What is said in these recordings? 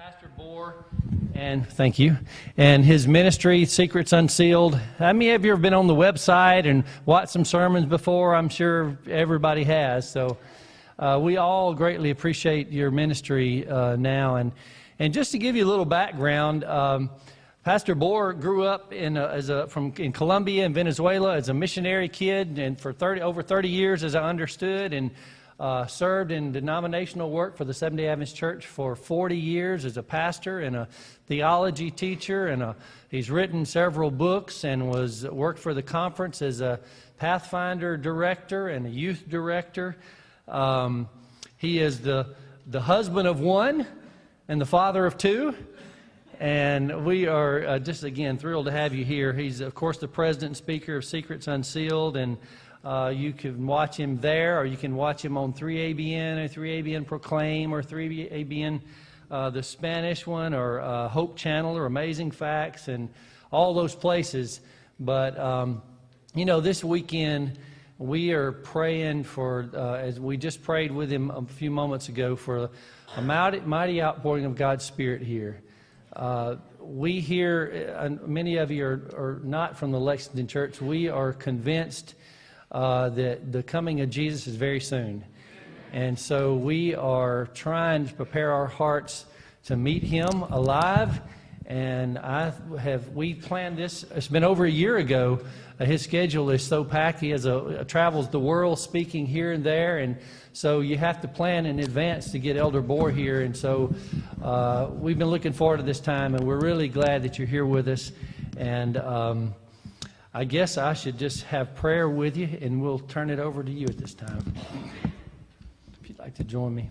Pastor Bohr, and thank you, and his ministry, Secrets Unsealed. How many of you have been on the website and watched some sermons before? I'm sure everybody has. So we all greatly appreciate your ministry now. And just to give you a little background, Pastor Bohr grew up in Colombia in Venezuela as a missionary kid, and for over 30 years, as I understood, and served in denominational work for the Seventh-day Adventist Church for 40 years as a pastor and a theology teacher, and he's written several books and worked for the conference as a Pathfinder director and a youth director. He is the husband of one and the father of two. And we are just, again, thrilled to have you here. He's, of course, the president and speaker of Secrets Unsealed, and you can watch him there, or you can watch him on 3ABN, or 3ABN Proclaim, or 3ABN, the Spanish one, or Hope Channel, or Amazing Facts, and all those places. But, this weekend, we are praying for, as we just prayed with him a few moments ago, for a mighty outpouring of God's Spirit here. We here, many of you are not from the Lexington Church. We are convinced that the coming of Jesus is very soon. And so we are trying to prepare our hearts to meet him alive. And we planned this. It's been over a year ago. His schedule is so packed. He travels the world speaking here and there. And so you have to plan in advance to get Elder Bohr here. And so we've been looking forward to this time, and we're really glad that you're here with us. And I guess I should just have prayer with you, and we'll turn it over to you at this time, if you'd like to join me.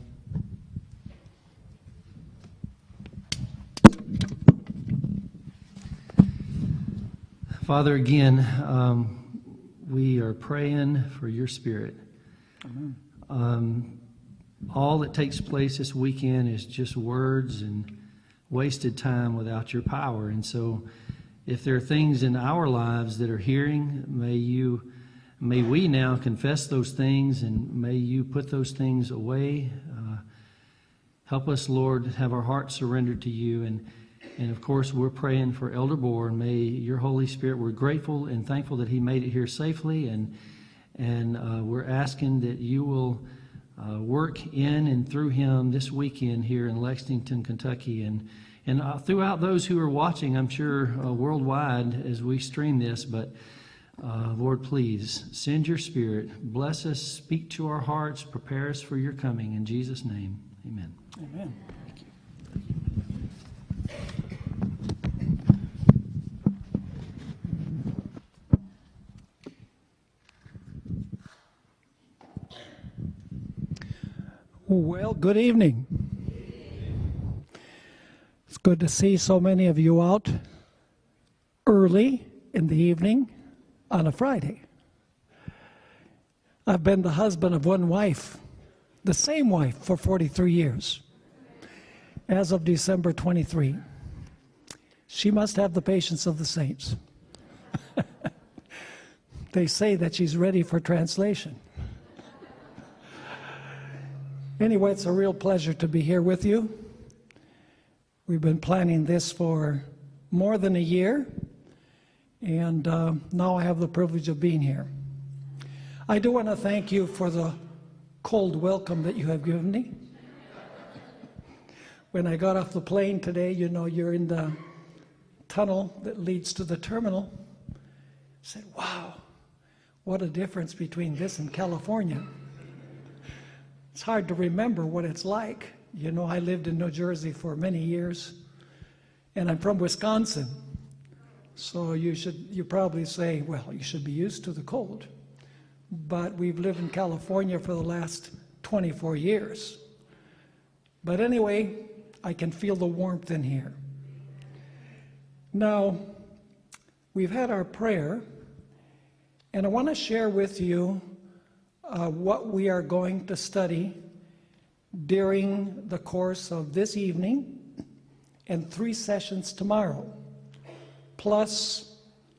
Father, again, we are praying for your Spirit. Amen. All that takes place this weekend is just words and wasted time without your power. And so if there are things in our lives that are hearing, may we now confess those things, and may you put those things away. Help us, Lord, have our hearts surrendered to you. And of course, we're praying for Elder Bohr, and may your Holy Spirit, we're grateful and thankful that he made it here safely, and we're asking that you will work in and through him this weekend here in Lexington, Kentucky, and throughout those who are watching, I'm sure, worldwide as we stream this. But Lord, please send your Spirit, bless us, speak to our hearts, prepare us for your coming. In Jesus' name, amen. Amen. Thank you. Well, good evening. It's good to see so many of you out early in the evening on a Friday. I've been the husband of one wife, the same wife, for 43 years, as of December 23. She must have the patience of the saints. They say that she's ready for translation. Anyway, it's a real pleasure to be here with you. We've been planning this for more than a year, and now I have the privilege of being here. I do want to thank you for the cold welcome that you have given me. When I got off the plane today, you're in the tunnel that leads to the terminal. I said, wow, what a difference between this and California. It's hard to remember what it's like. I lived in New Jersey for many years, and I'm from Wisconsin. So you probably say, well, you should be used to the cold. But we've lived in California for the last 24 years. But anyway, I can feel the warmth in here. Now, we've had our prayer, and I want to share with you what we are going to study during the course of this evening and 3 sessions tomorrow. Plus,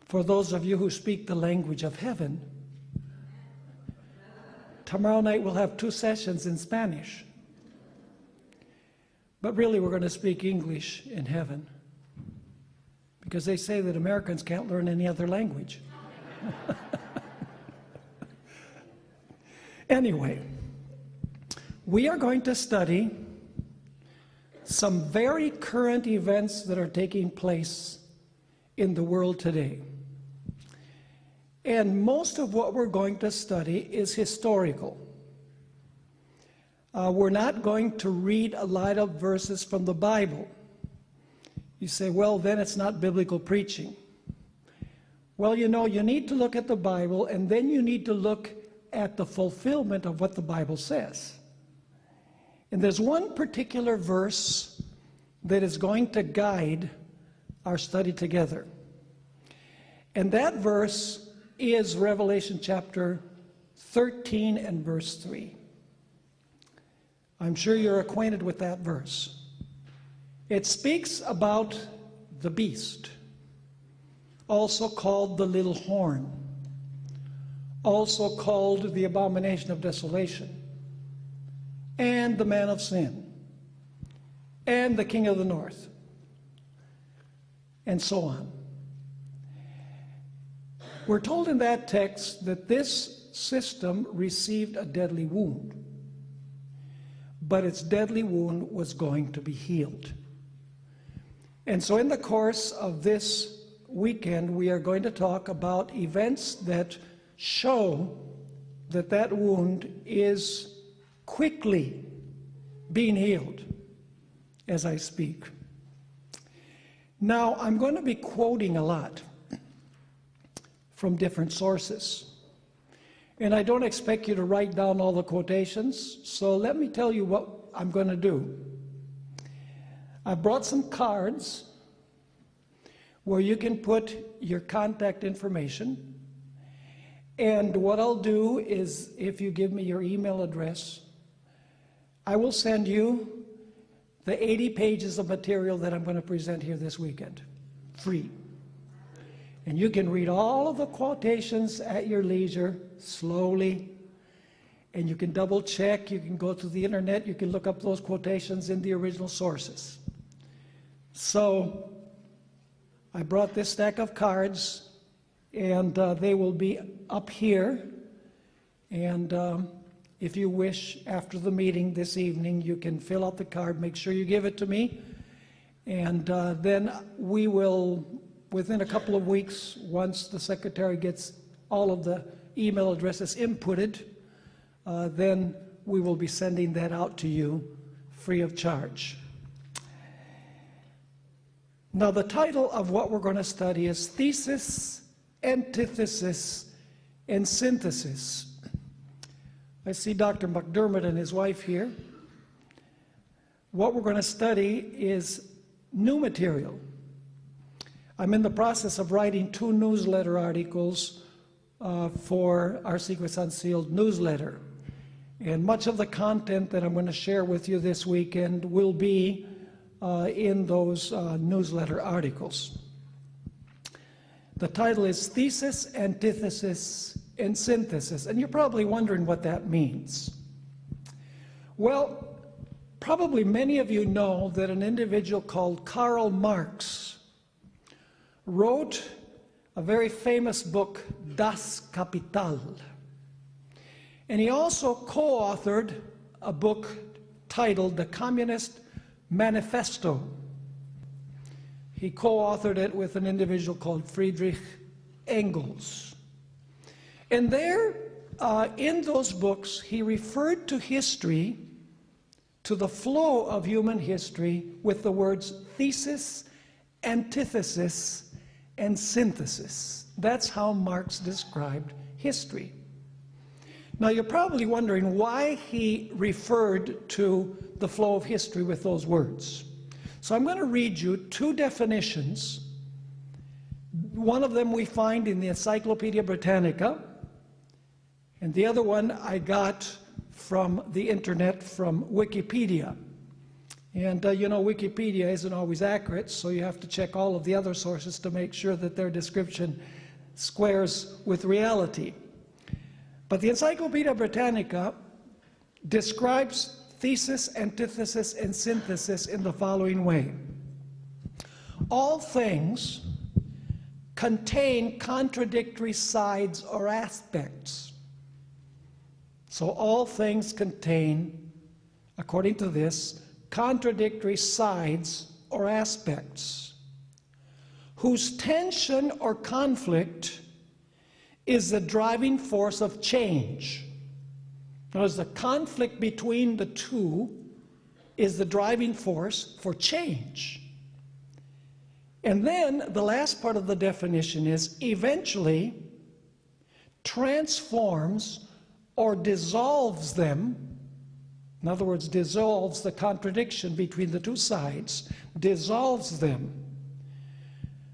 for those of you who speak the language of heaven, tomorrow night we'll have 2 sessions in Spanish. But really, we're going to speak English in heaven, because they say that Americans can't learn any other language. Anyway, we are going to study some very current events that are taking place in the world today. And most of what we're going to study is historical. We're not going to read a lot of verses from the Bible. You say, well, then it's not biblical preaching. Well, you know, you need to look at the Bible, and then you need to look at the fulfillment of what the Bible says. And there's one particular verse that is going to guide our study together. And that verse is Revelation chapter 13 and verse 3. I'm sure you're acquainted with that verse. It speaks about the beast, also called the little horn, also called the abomination of desolation, and the man of sin, and the king of the north, and so on. We're told in that text that this system received a deadly wound, but its deadly wound was going to be healed. And so in the course of this weekend, we are going to talk about events that show that that wound is quickly being healed as I speak. Now, I'm going to be quoting a lot from different sources. And I don't expect you to write down all the quotations, so let me tell you what I'm going to do. I brought some cards where you can put your contact information. And what I'll do is, if you give me your email address, I will send you the 80 pages of material that I'm going to present here this weekend, free. And you can read all of the quotations at your leisure, slowly, and you can double check, you can go to the internet, you can look up those quotations in the original sources. So I brought this stack of cards, and they will be up here, and if you wish, after the meeting this evening, you can fill out the card, make sure you give it to me, and then we will, within a couple of weeks, once the secretary gets all of the email addresses inputted, then we will be sending that out to you free of charge. Now, the title of what we're going to study is Thesis, Antithesis, and Synthesis. I see Dr. McDermott and his wife here. What we're going to study is new material. I'm in the process of writing 2 newsletter articles for our Secrets Unsealed newsletter. And much of the content that I'm going to share with you this weekend will be in those newsletter articles. The title is Thesis, Antithesis, and Synthesis. And you're probably wondering what that means. Well, probably many of you know that an individual called Karl Marx wrote a very famous book, Das Kapital. And he also co-authored a book titled The Communist Manifesto. He co-authored it with an individual called Friedrich Engels. And there, in those books, he referred to history, to the flow of human history, with the words thesis, antithesis, and synthesis. That's how Marx described history. Now, you're probably wondering why he referred to the flow of history with those words. So I'm going to read you 2 definitions. One of them we find in the Encyclopedia Britannica, and the other one I got from the internet, from Wikipedia. And you know, Wikipedia isn't always accurate, so you have to check all of the other sources to make sure that their description squares with reality. But the Encyclopedia Britannica describes thesis, antithesis, and synthesis in the following way. All things contain contradictory sides or aspects. So all things contain, according to this, contradictory sides or aspects, whose tension or conflict is the driving force of change. Now, the conflict between the two is the driving force for change. And then the last part of the definition is eventually transforms or dissolves them. In other words, dissolves the contradiction between the two sides, dissolves them.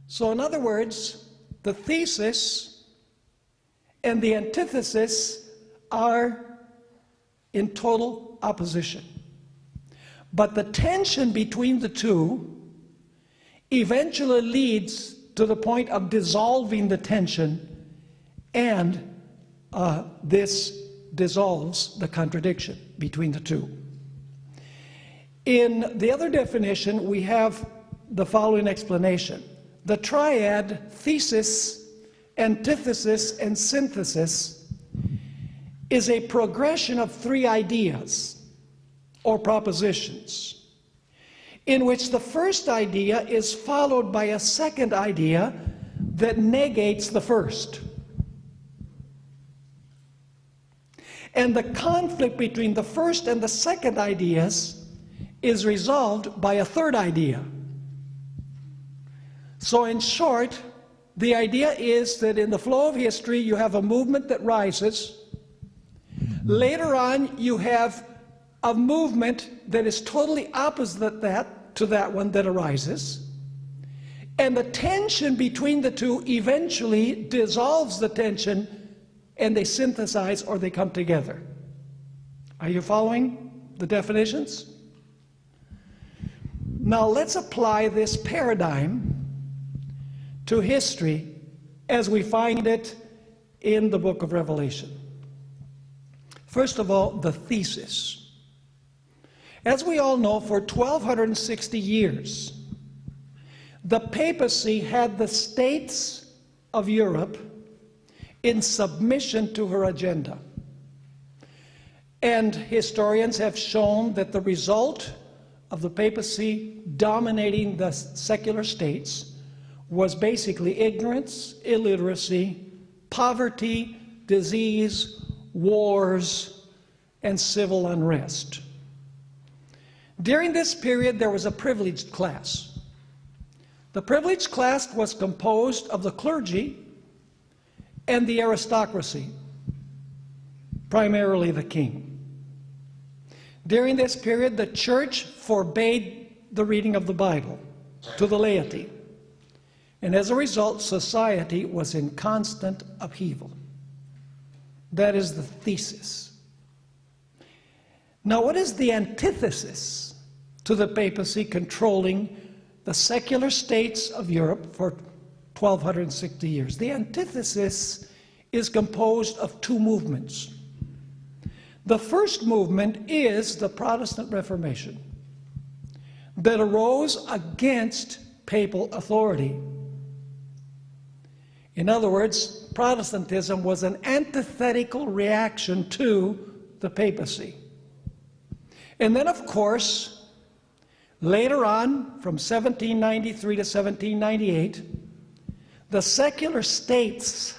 So in other words, the thesis and the antithesis are in total opposition. But the tension between the two eventually leads to the point of dissolving the tension, and this dissolves the contradiction between the two. In the other definition, we have the following explanation. The triad, thesis, antithesis, and synthesis, is a progression of three ideas or propositions, in which the first idea is followed by a second idea that negates the first. And the conflict between the first and the second ideas is resolved by a third idea. So in short, the idea is that in the flow of history, you have a movement that rises. Later on, you have a movement that is totally opposite to that one that arises. And the tension between the two eventually dissolves the tension, and they synthesize or they come together. Are you following the definitions? Now let's apply this paradigm to history as we find it in the book of Revelation. First of all, the thesis. As we all know, for 1260 years, the papacy had the states of Europe in submission to her agenda. And historians have shown that the result of the papacy dominating the secular states was basically ignorance, illiteracy, poverty, disease, wars, and civil unrest. During this period, there was a privileged class. The privileged class was composed of the clergy and the aristocracy, primarily the king. During this period, the church forbade the reading of the Bible to the laity. And as a result, society was in constant upheaval. That is the thesis. Now, what is the antithesis to the papacy controlling the secular states of Europe for 1260 years? The antithesis is composed of two movements. The first movement is the Protestant Reformation that arose against papal authority. In other words, Protestantism was an antithetical reaction to the papacy. And then, of course, later on, from 1793 to 1798, the secular states,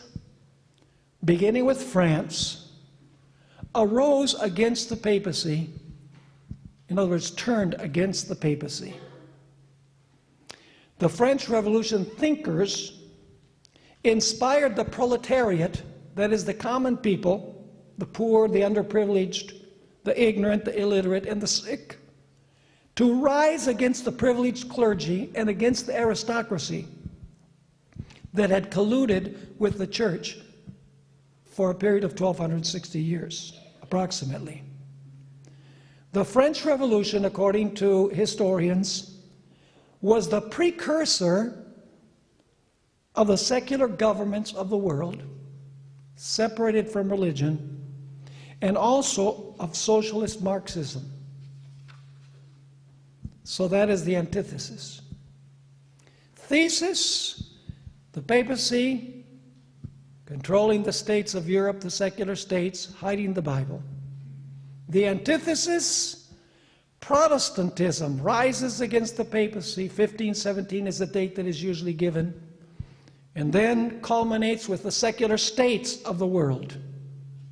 beginning with France, arose against the papacy. In other words, turned against the papacy. The French Revolution thinkers inspired the proletariat, that is the common people, the poor, the underprivileged, the ignorant, the illiterate, and the sick, to rise against the privileged clergy and against the aristocracy that had colluded with the church for a period of 1260 years, approximately. The French Revolution, according to historians, was the precursor of the secular governments of the world, separated from religion, and also of socialist Marxism. So that is the antithesis. Thesis, the papacy, controlling the states of Europe, the secular states, hiding the Bible. The antithesis, Protestantism, rises against the papacy. 1517 is the date that is usually given. And then culminates with the secular states of the world,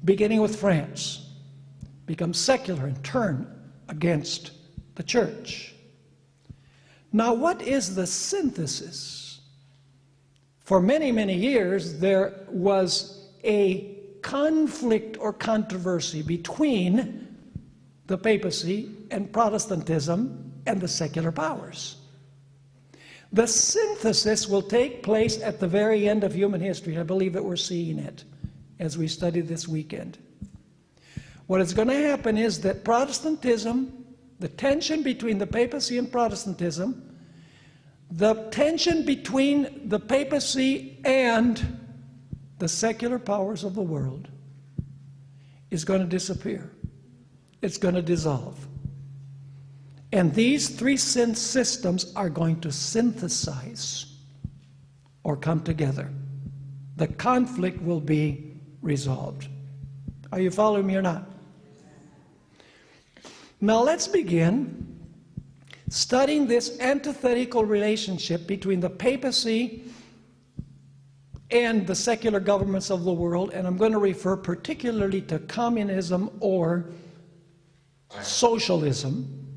beginning with France, become secular and turn against the church. Now, what is the synthesis? For many, many years, there was a conflict or controversy between the papacy and Protestantism and the secular powers. The synthesis will take place at the very end of human history. I believe that we're seeing it as we study this weekend. What is going to happen is that Protestantism, the tension between the papacy and Protestantism, the tension between the papacy and the secular powers of the world is going to disappear. It's going to dissolve. And these three systems are going to synthesize or come together. The conflict will be resolved. Are you following me or not? Now let's begin studying this antithetical relationship between the papacy and the secular governments of the world, and I'm going to refer particularly to communism or socialism.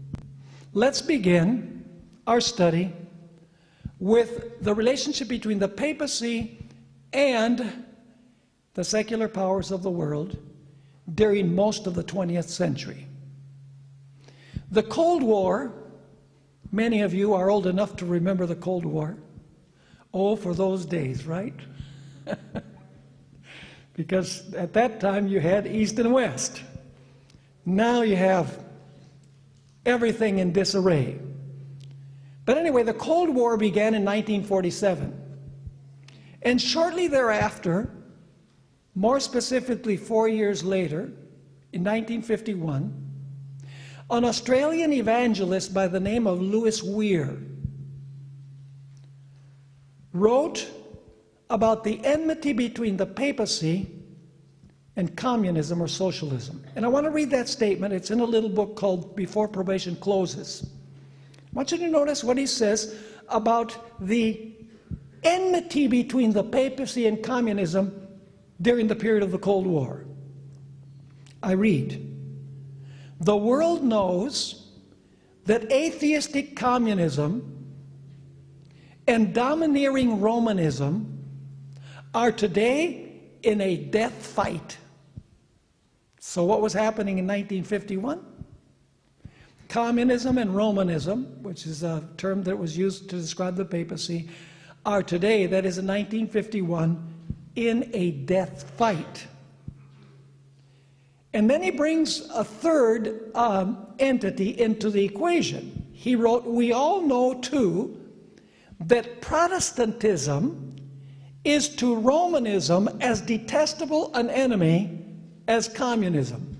Let's begin our study with the relationship between the papacy and the secular powers of the world during most of the 20th century. The Cold War, many of you are old enough to remember the Cold War. Oh, for those days, right? Because at that time you had East and West. Now you have everything in disarray. But anyway, the Cold War began in 1947. And shortly thereafter, more specifically 4 years later, in 1951, an Australian evangelist by the name of Lewis Weir wrote about the enmity between the papacy and communism or socialism. And I want to read that statement. It's in a little book called Before Probation Closes. I want you to notice what he says about the enmity between the papacy and communism during the period of the Cold War. I read, "The world knows that atheistic communism and domineering Romanism are today in a death fight." So what was happening in 1951? Communism and Romanism, which is a term that was used to describe the papacy, are today, that is in 1951, in a death fight. And then he brings a third entity into the equation. He wrote, "We all know too that Protestantism is to Romanism as detestable an enemy as communism."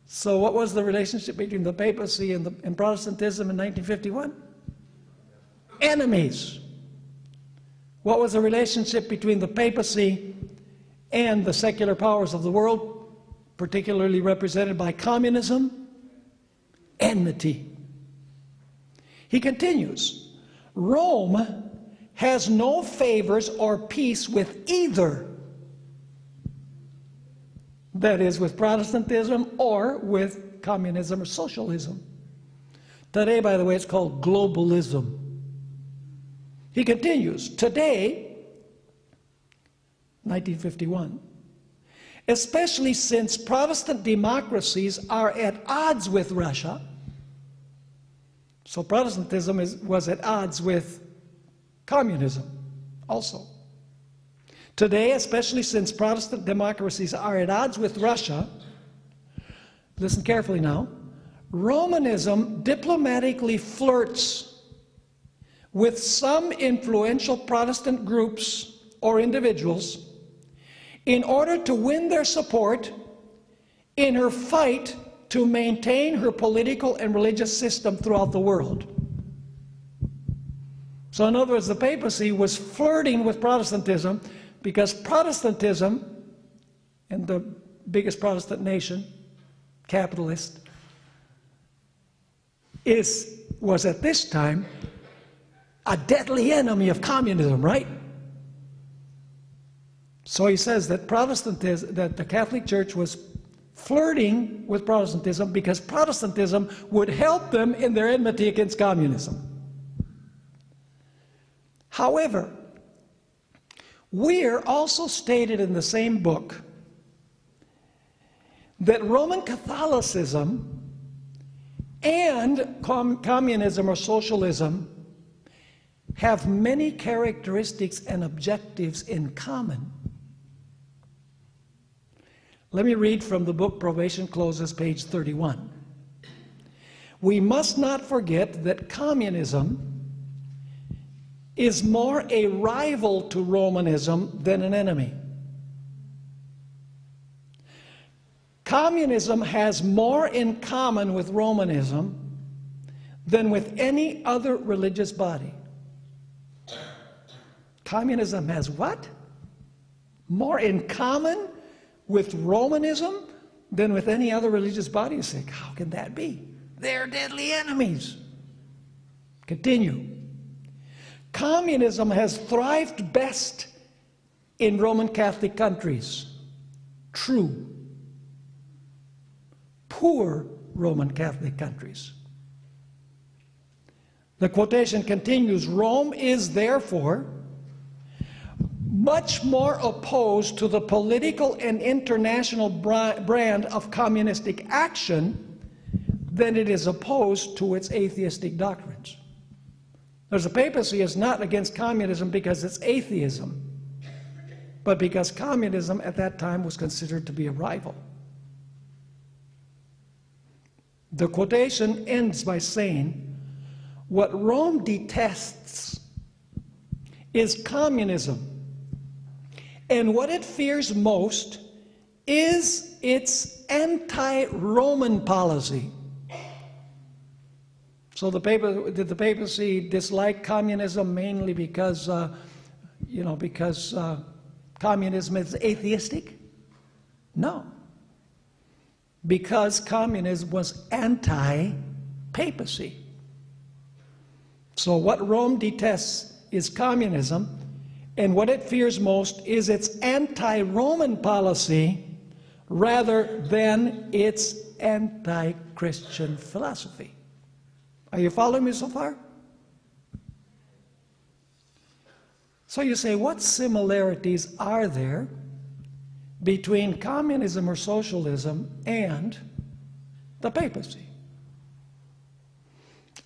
So what was the relationship between the papacy and Protestantism in 1951? Enemies. What was the relationship between the papacy and the secular powers of the world, particularly represented by communism? Enmity. He continues, "Rome has no favors or peace with either." That is, with Protestantism or with communism or socialism. Today, by the way, it's called globalism. He continues, "Today, 1951, especially since Protestant democracies are at odds with Russia." So Protestantism was at odds with communism also. Today, especially since Protestant democracies are at odds with Russia, listen carefully now, Romanism diplomatically flirts with some influential Protestant groups or individuals in order to win their support in her fight to maintain her political and religious system throughout the world. So in other words, the papacy was flirting with Protestantism because Protestantism, in the biggest Protestant nation, capitalist, was at this time a deadly enemy of communism, right? So he says that that the Catholic Church was flirting with Protestantism because Protestantism would help them in their enmity against communism. However, we're also stated in the same book that Roman Catholicism and communism or socialism have many characteristics and objectives in common. Let me read from the book Probation Closes, page 31. We must not forget that communism is more a rival to Romanism than an enemy. Communism has more in common with Romanism than with any other religious body. Communism has what? More in common with Romanism than with any other religious body. You say, how can that be? They're deadly enemies. Continue. Communism has thrived best in Roman Catholic countries. True. Poor Roman Catholic countries. The quotation continues, Rome is therefore much more opposed to the political and international brand of communistic action than it is opposed to its atheistic doctrines. There's the papacy is not against communism because it's atheism, but because communism at that time was considered to be a rival. The quotation ends by saying, what Rome detests is communism, and what it fears most is its anti-Roman policy. So did the papacy dislike communism mainly because, communism is atheistic? No. Because communism was anti-papacy. So what Rome detests is communism, and what it fears most is its anti-Roman policy rather than its anti-Christian philosophy. Are you following me so far? So you say, what similarities are there between communism or socialism and the papacy?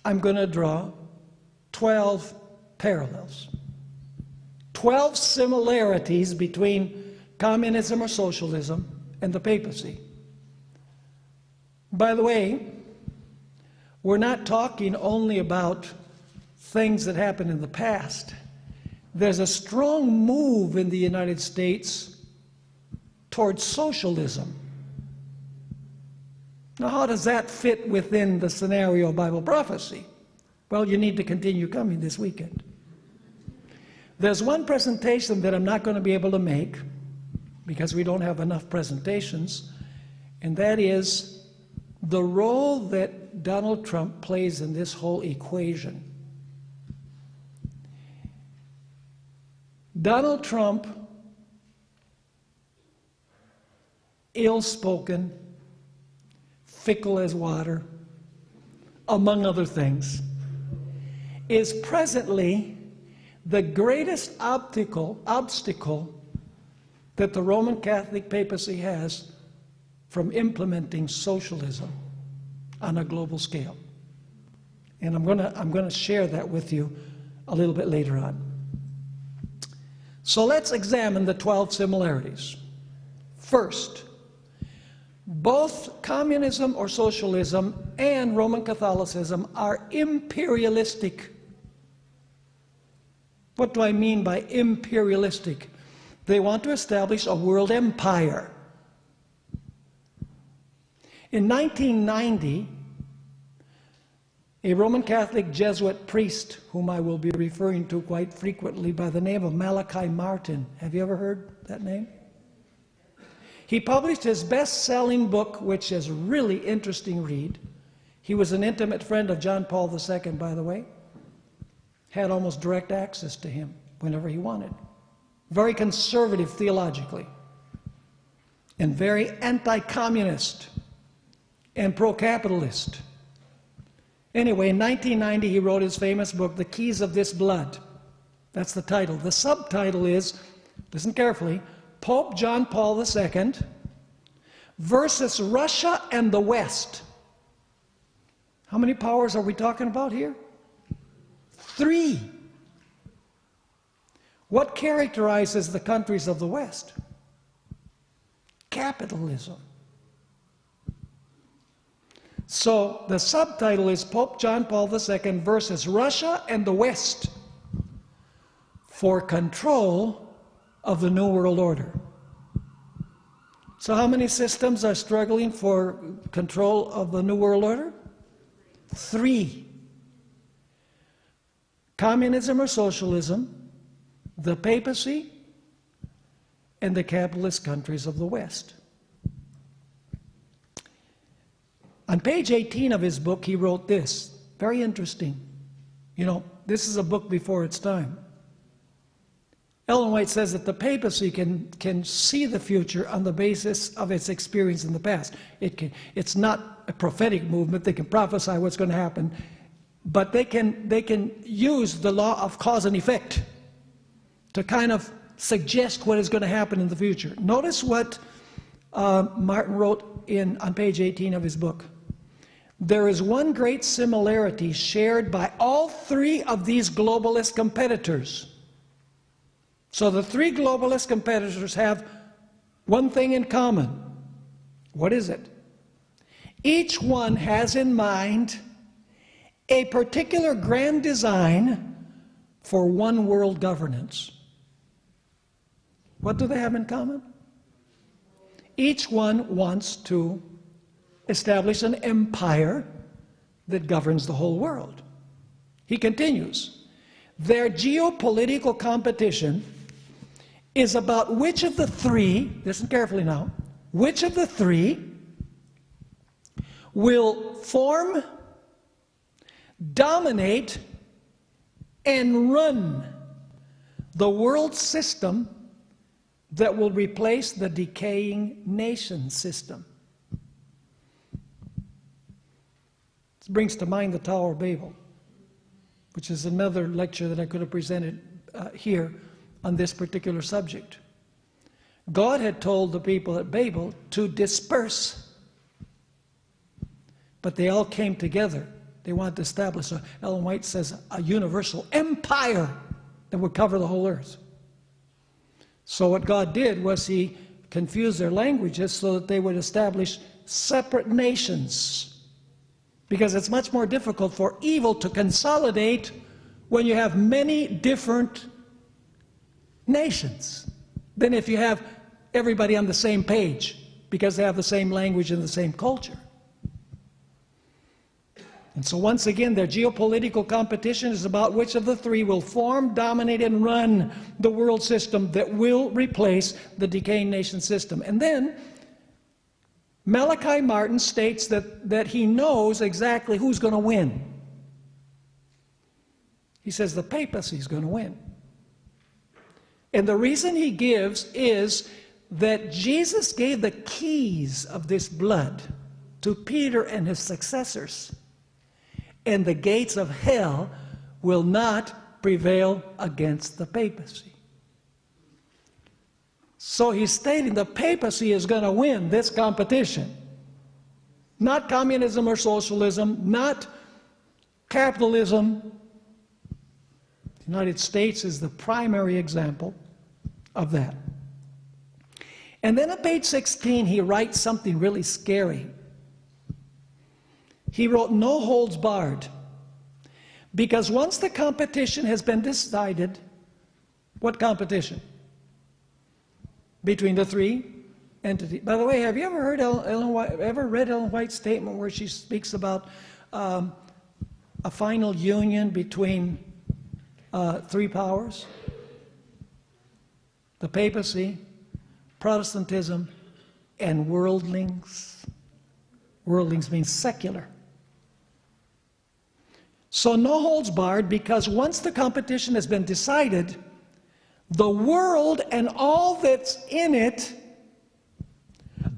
I'm going to draw 12 parallels. 12 similarities between communism or socialism and the papacy. By the way, we're not talking only about things that happened in the past. There's a strong move in the United States towards socialism. Now, how does that fit within the scenario of Bible prophecy? Well, you need to continue coming this weekend. There's one presentation that I'm not going to be able to make because we don't have enough presentations, and that is the role that Donald Trump plays in this whole equation. Donald Trump, ill-spoken, fickle as water, among other things, is presently the greatest obstacle that the Roman Catholic papacy has from implementing socialism on a global scale. And I'm going to share that with you a little bit later on. So let's examine the 12 similarities. First, both communism or socialism and Roman Catholicism are imperialistic. What do I mean by imperialistic? They want to establish a world empire. In 1990, a Roman Catholic Jesuit priest, whom I will be referring to quite frequently by the name of Malachi Martin. Have you ever heard that name? He published his best-selling book, which is a really interesting read. He was an intimate friend of John Paul II, by the way. Had almost direct access to him whenever he wanted. Very conservative theologically. And very anti-communist and pro-capitalist. Anyway, in 1990, he wrote his famous book, The Keys of This Blood. That's the title. The subtitle is, listen carefully, Pope John Paul II versus Russia and the West. How many powers are we talking about here? 3. What characterizes the countries of the West? Capitalism. So the subtitle is Pope John Paul II versus Russia and the West for control of the New World Order. So how many systems are struggling for control of the New World Order? 3. Communism or socialism, the papacy, and the capitalist countries of the West. On page 18 of his book, he wrote this, very interesting. You know, this is a book before its time. Ellen White says that the papacy can see the future on the basis of its experience in the past. It's not a prophetic movement. They can prophesy what's going to happen, but they can use the law of cause and effect to kind of suggest what is going to happen in the future. Notice what Martin wrote on page 18 of his book. There is one great similarity shared by all 3 of these globalist competitors. So the 3 globalist competitors have one thing in common. What is it? Each one has in mind a particular grand design for one world governance. What do they have in common? Each one wants to establish an empire that governs the whole world. He continues, their geopolitical competition is about which of the 3, listen carefully now, which of the 3 will form, dominate, and run the world system that will replace the decaying nation system. This brings to mind the Tower of Babel, which is another lecture that I could have presented here on this particular subject. God had told the people at Babel to disperse, but they all came together. They wanted to establish, Ellen White says, a universal empire that would cover the whole earth. So what God did was he confused their languages so that they would establish separate nations. Because it's much more difficult for evil to consolidate when you have many different nations than if you have everybody on the same page because they have the same language and the same culture. And so once again, their geopolitical competition is about which of the 3 will form, dominate, and run the world system that will replace the decaying nation system. And then Malachi Martin states that he knows exactly who's going to win. He says the papacy is going to win. And the reason he gives is that Jesus gave the keys of this blood to Peter and his successors. And the gates of hell will not prevail against the papacy. So he's stating the papacy is going to win this competition. Not communism or socialism, not capitalism. The United States is the primary example of that. And then on page 16, he writes something really scary. He wrote, no holds barred. Because once the competition has been decided, what competition? Between the 3 entity. By the way, have you ever heard read Ellen White's statement where she speaks about a final union between three powers? The papacy, Protestantism, and worldlings. Worldlings means secular. So no holds barred, because once the competition has been decided, the world and all that's in it,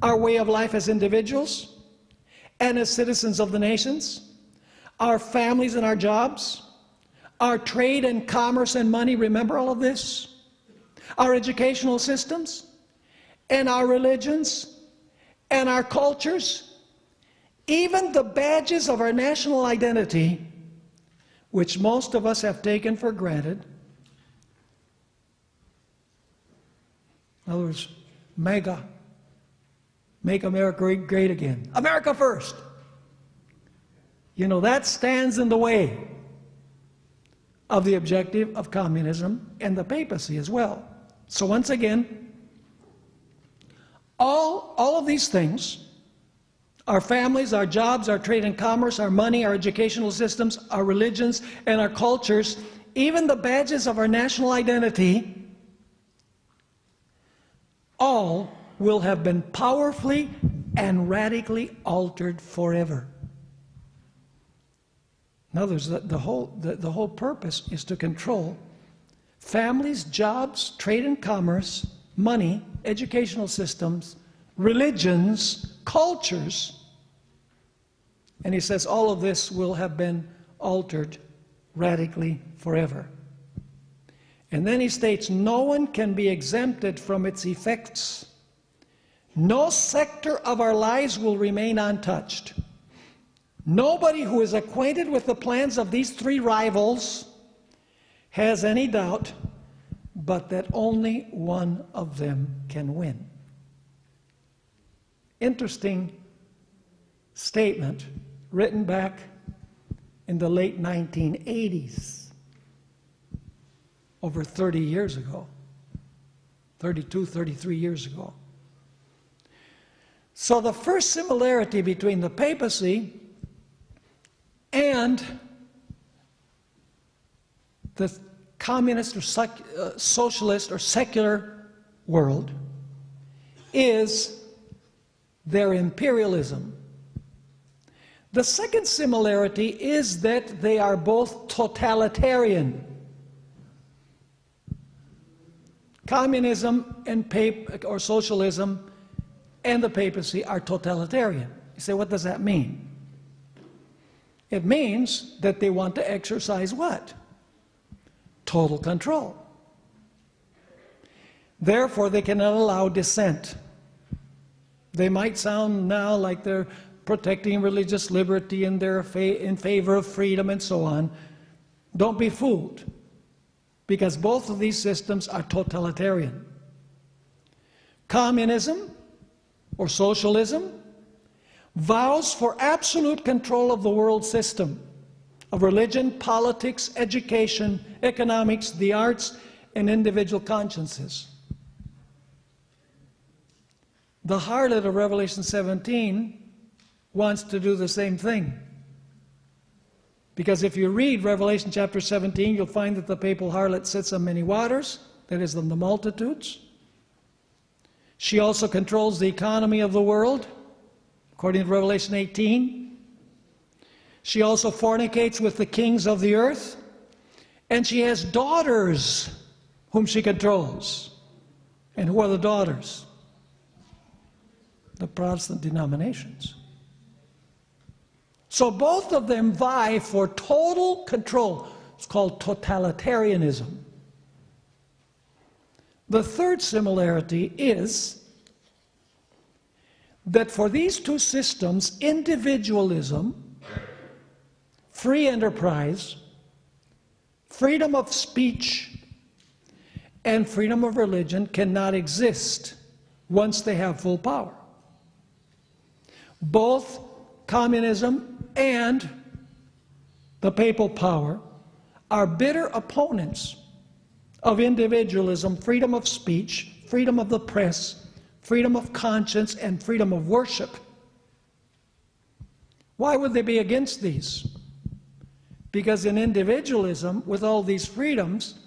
our way of life as individuals and as citizens of the nations, our families and our jobs, our trade and commerce and money, remember all of this? Our educational systems and our religions and our cultures, even the badges of our national identity, which most of us have taken for granted. In other words, MAGA, make America great again. America first. You know, that stands in the way of the objective of communism and the papacy as well. So once again, all of these things, our families, our jobs, our trade and commerce, our money, our educational systems, our religions, and our cultures, even the badges of our national identity, all will have been powerfully and radically altered forever. In other words, the whole purpose is to control families, jobs, trade and commerce, money, educational systems, religions, cultures. And he says all of this will have been altered radically forever. And then he states, no one can be exempted from its effects. No sector of our lives will remain untouched. Nobody who is acquainted with the plans of these three rivals has any doubt but that only one of them can win. Interesting statement written back in the late 1980s, over 30 years ago, 32, 33 years ago. So the first similarity between the papacy and the communist or socialist or secular world is their imperialism. The second similarity is that they are both totalitarian. Communism and or socialism and the papacy are totalitarian. You say, what does that mean? It means that they want to exercise what? Total control. Therefore, they cannot allow dissent. They might sound now like they're protecting religious liberty and they're in favor of freedom and so on. Don't be fooled, because both of these systems are totalitarian. Communism or socialism vows for absolute control of the world system, of religion, politics, education, economics, the arts, and individual consciences. The harlot of Revelation 17 wants to do the same thing. Because if you read Revelation chapter 17, you'll find that the papal harlot sits on many waters, that is, on the multitudes. She also controls the economy of the world, according to Revelation 18. She also fornicates with the kings of the earth, and she has daughters whom she controls. And who are the daughters? The Protestant denominations. So both of them vie for total control. It's called totalitarianism. The third similarity is that for these two systems, individualism, free enterprise, freedom of speech, and freedom of religion cannot exist once they have full power. Both communism and the papal power are bitter opponents of individualism, freedom of speech, freedom of the press, freedom of conscience, and freedom of worship. Why would they be against these? Because in individualism, with all these freedoms,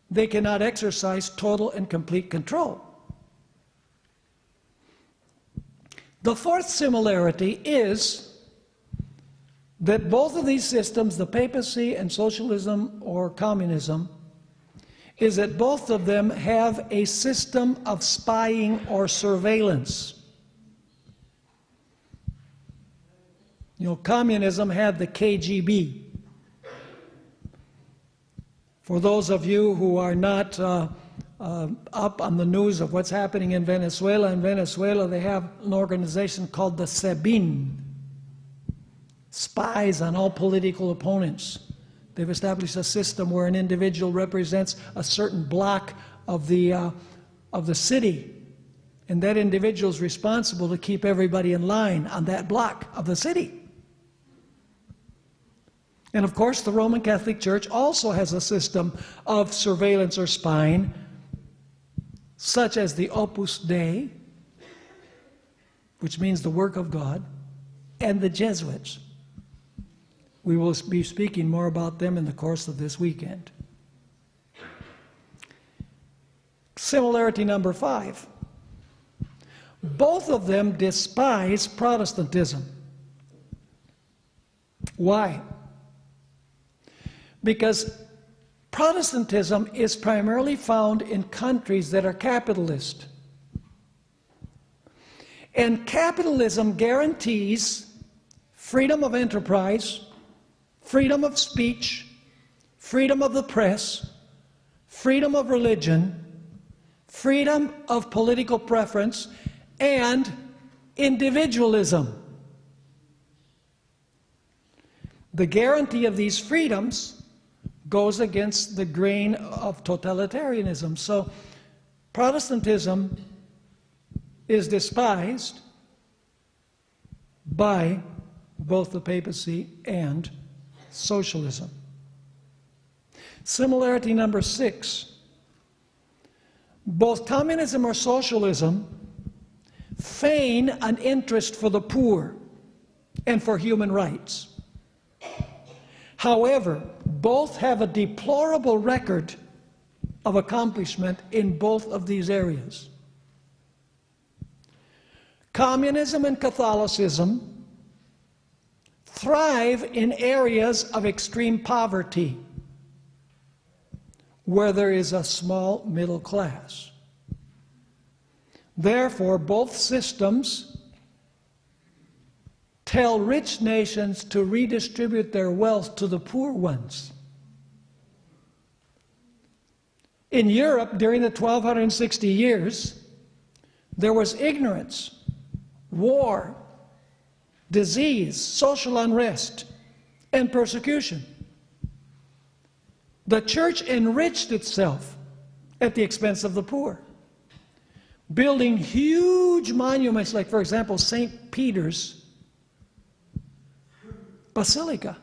they cannot exercise total and complete control. The fourth similarity is that both of these systems, the papacy and socialism or communism, is that both of them have a system of spying or surveillance. You know, communism had the KGB. For those of you who are not up on the news of what's happening in Venezuela, they have an organization called the SEBIN, spies on all political opponents. They've established a system where an individual represents a certain block of the city, and that individual is responsible to keep everybody in line on that block of the city. And of course, the Roman Catholic Church also has a system of surveillance or spying, such as the Opus Dei, which means the work of God, and the Jesuits. We will be speaking more about them in the course of this weekend. Similarity number 5. Both of them despise Protestantism. Why? Because Protestantism is primarily found in countries that are capitalist. And capitalism guarantees freedom of enterprise, freedom of speech, freedom of the press, freedom of religion, freedom of political preference, and individualism. The guarantee of these freedoms goes against the grain of totalitarianism. So Protestantism is despised by both the papacy and socialism. Similarity number 6. Both communism or socialism feign an interest for the poor and for human rights. However, both have a deplorable record of accomplishment in both of these areas. Communism and Catholicism thrive in areas of extreme poverty, where there is a small middle class. Therefore, both systems tell rich nations to redistribute their wealth to the poor ones. In Europe, during the 1260 years, there was ignorance, war, disease, social unrest, and persecution. The church enriched itself at the expense of the poor, building huge monuments like, for example, St. Peter's Basilica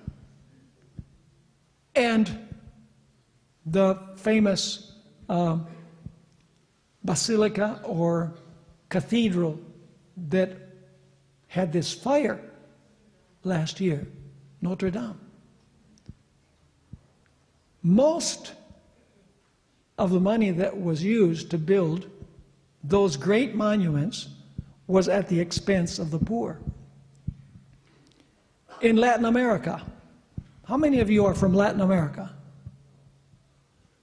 and the famous basilica or cathedral that had this fire last year, Notre Dame. Most of the money that was used to build those great monuments was at the expense of the poor. In Latin America, how many of you are from Latin America?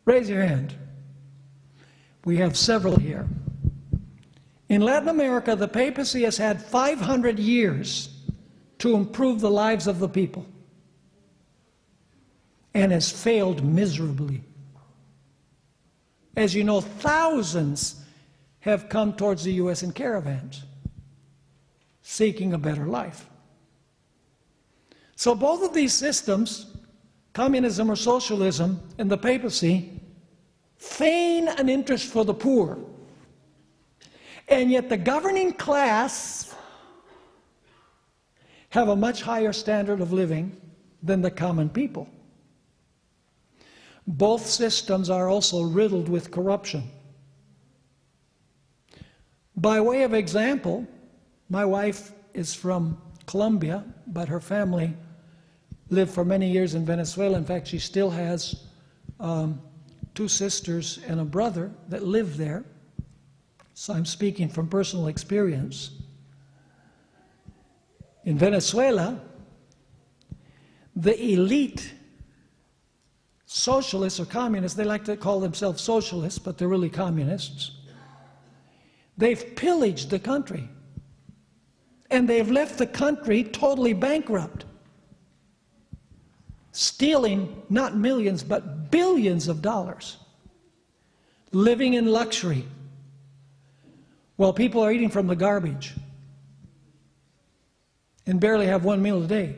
Raise your hand. We have several here. In Latin America, the papacy has had 500 years to improve the lives of the people and has failed miserably. As you know, thousands have come towards the U.S. in caravans, seeking a better life. So both of these systems, communism or socialism and the papacy, feign an interest for the poor. And yet the governing class have a much higher standard of living than the common people. Both systems are also riddled with corruption. By way of example, my wife is from Colombia, but her family lived for many years in Venezuela. In fact, she still has 2 sisters and a brother that live there. So I'm speaking from personal experience. In Venezuela, the elite socialists or communists, they like to call themselves socialists, but they're really communists. They've pillaged the country. And they've left the country totally bankrupt, stealing not millions but billions of dollars, living in luxury while people are eating from the garbage and barely have 1 meal a day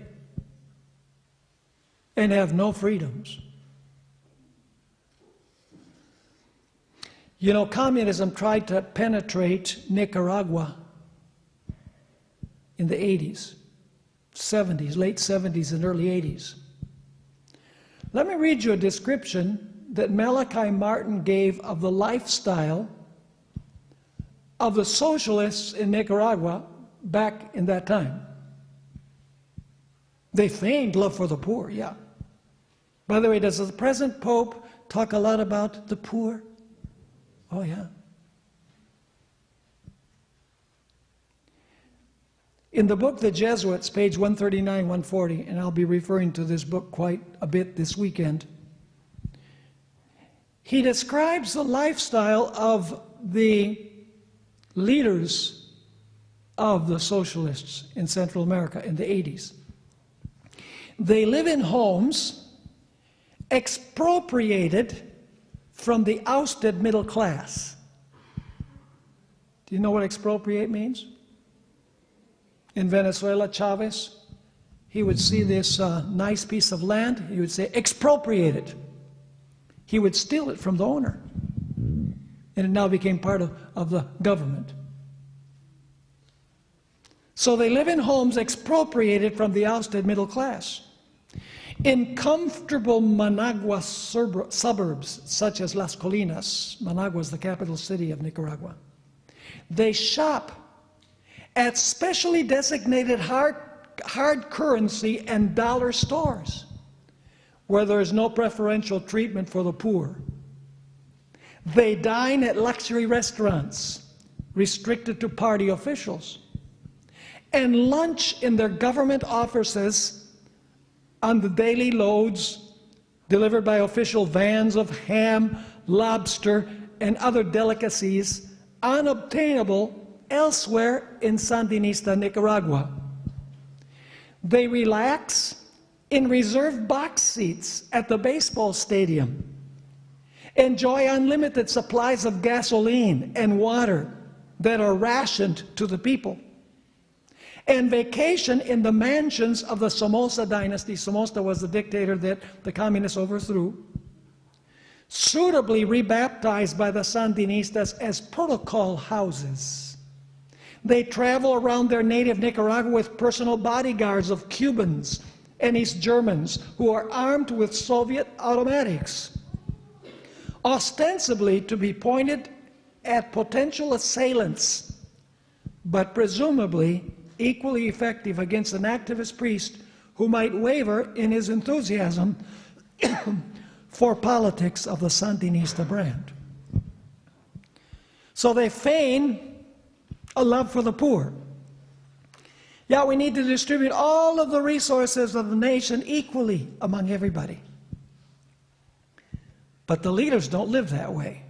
and have no freedoms. You know, communism tried to penetrate Nicaragua in the 80s, 70s, late 70s and early 80s. Let me read you a description that Malachi Martin gave of the lifestyle of the socialists in Nicaragua back in that time. They feigned love for the poor, yeah. By the way, does the present Pope talk a lot about the poor? Oh, yeah. In the book The Jesuits, page 139, 140, and I'll be referring to this book quite a bit this weekend, he describes the lifestyle of the leaders of the socialists in Central America in the 80s. They live in homes expropriated from the ousted middle class. Do you know what expropriate means? In Venezuela, Chavez, he would see this nice piece of land, he would say, expropriate it. He would steal it from the owner. And it now became part of the government. So they live in homes expropriated from the ousted middle class. In comfortable Managua suburbs, such as Las Colinas, Managua is the capital city of Nicaragua, they shop at specially designated hard currency and dollar stores where there is no preferential treatment for the poor. They dine at luxury restaurants restricted to party officials and lunch in their government offices on the daily loads delivered by official vans of ham, lobster, and other delicacies unobtainable elsewhere in Sandinista Nicaragua. They relax in reserved box seats at the baseball stadium, enjoy unlimited supplies of gasoline and water that are rationed to the people, and vacation in the mansions of the Somoza dynasty. Somoza was the dictator that the communists overthrew, suitably rebaptized by the Sandinistas as protocol houses. They travel around their native Nicaragua with personal bodyguards of Cubans and East Germans who are armed with Soviet automatics, ostensibly to be pointed at potential assailants, but presumably equally effective against an activist priest who might waver in his enthusiasm for politics of the Sandinista brand. So they feign a love for the poor. Yeah, we need to distribute all of the resources of the nation equally among everybody. But the leaders don't live that way.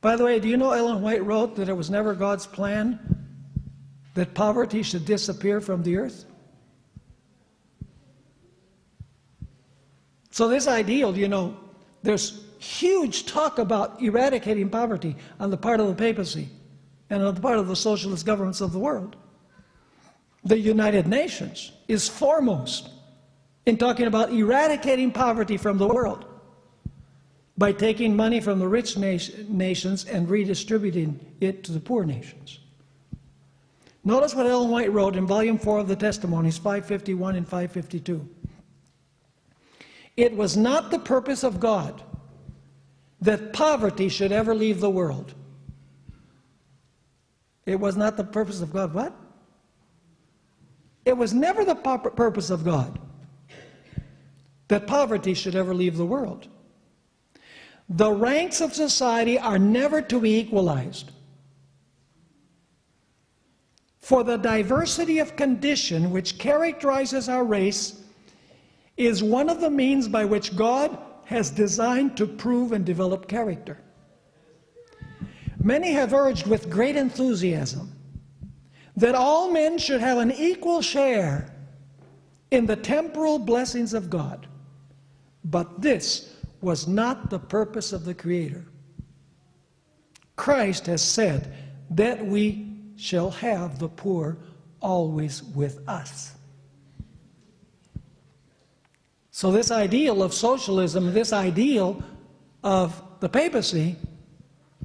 By the way, do you know Ellen White wrote that it was never God's plan that poverty should disappear from the earth? So this ideal, you know, there's huge talk about eradicating poverty on the part of the papacy and on the part of the socialist governments of the world. The United Nations is foremost in talking about eradicating poverty from the world by taking money from the rich nations and redistributing it to the poor nations. Notice what Ellen White wrote in Volume 4 of the Testimonies, 551 and 552. It was not the purpose of God that poverty should ever leave the world. It was not the purpose of God. What? It was never the purpose of God that poverty should ever leave the world. The ranks of society are never to be equalized. For the diversity of condition which characterizes our race is one of the means by which God has designed to prove and develop character. Many have urged with great enthusiasm that all men should have an equal share in the temporal blessings of God. But this was not the purpose of the Creator. Christ has said that we shall have the poor always with us. So this ideal of socialism, this ideal of the papacy,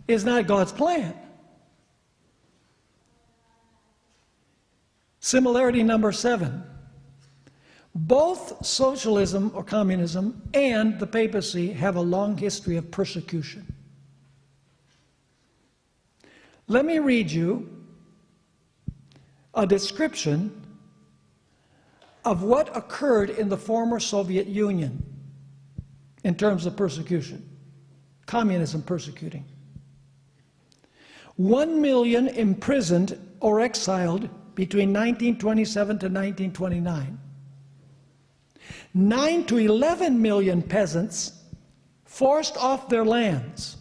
is not God's plan. Similarity number 7. Both socialism or communism and the papacy have a long history of persecution. Let me read you a description of what occurred in the former Soviet Union in terms of persecution. Communism persecuting. 1 million imprisoned or exiled between 1927 to 1929. 9 to 11 million peasants forced off their lands.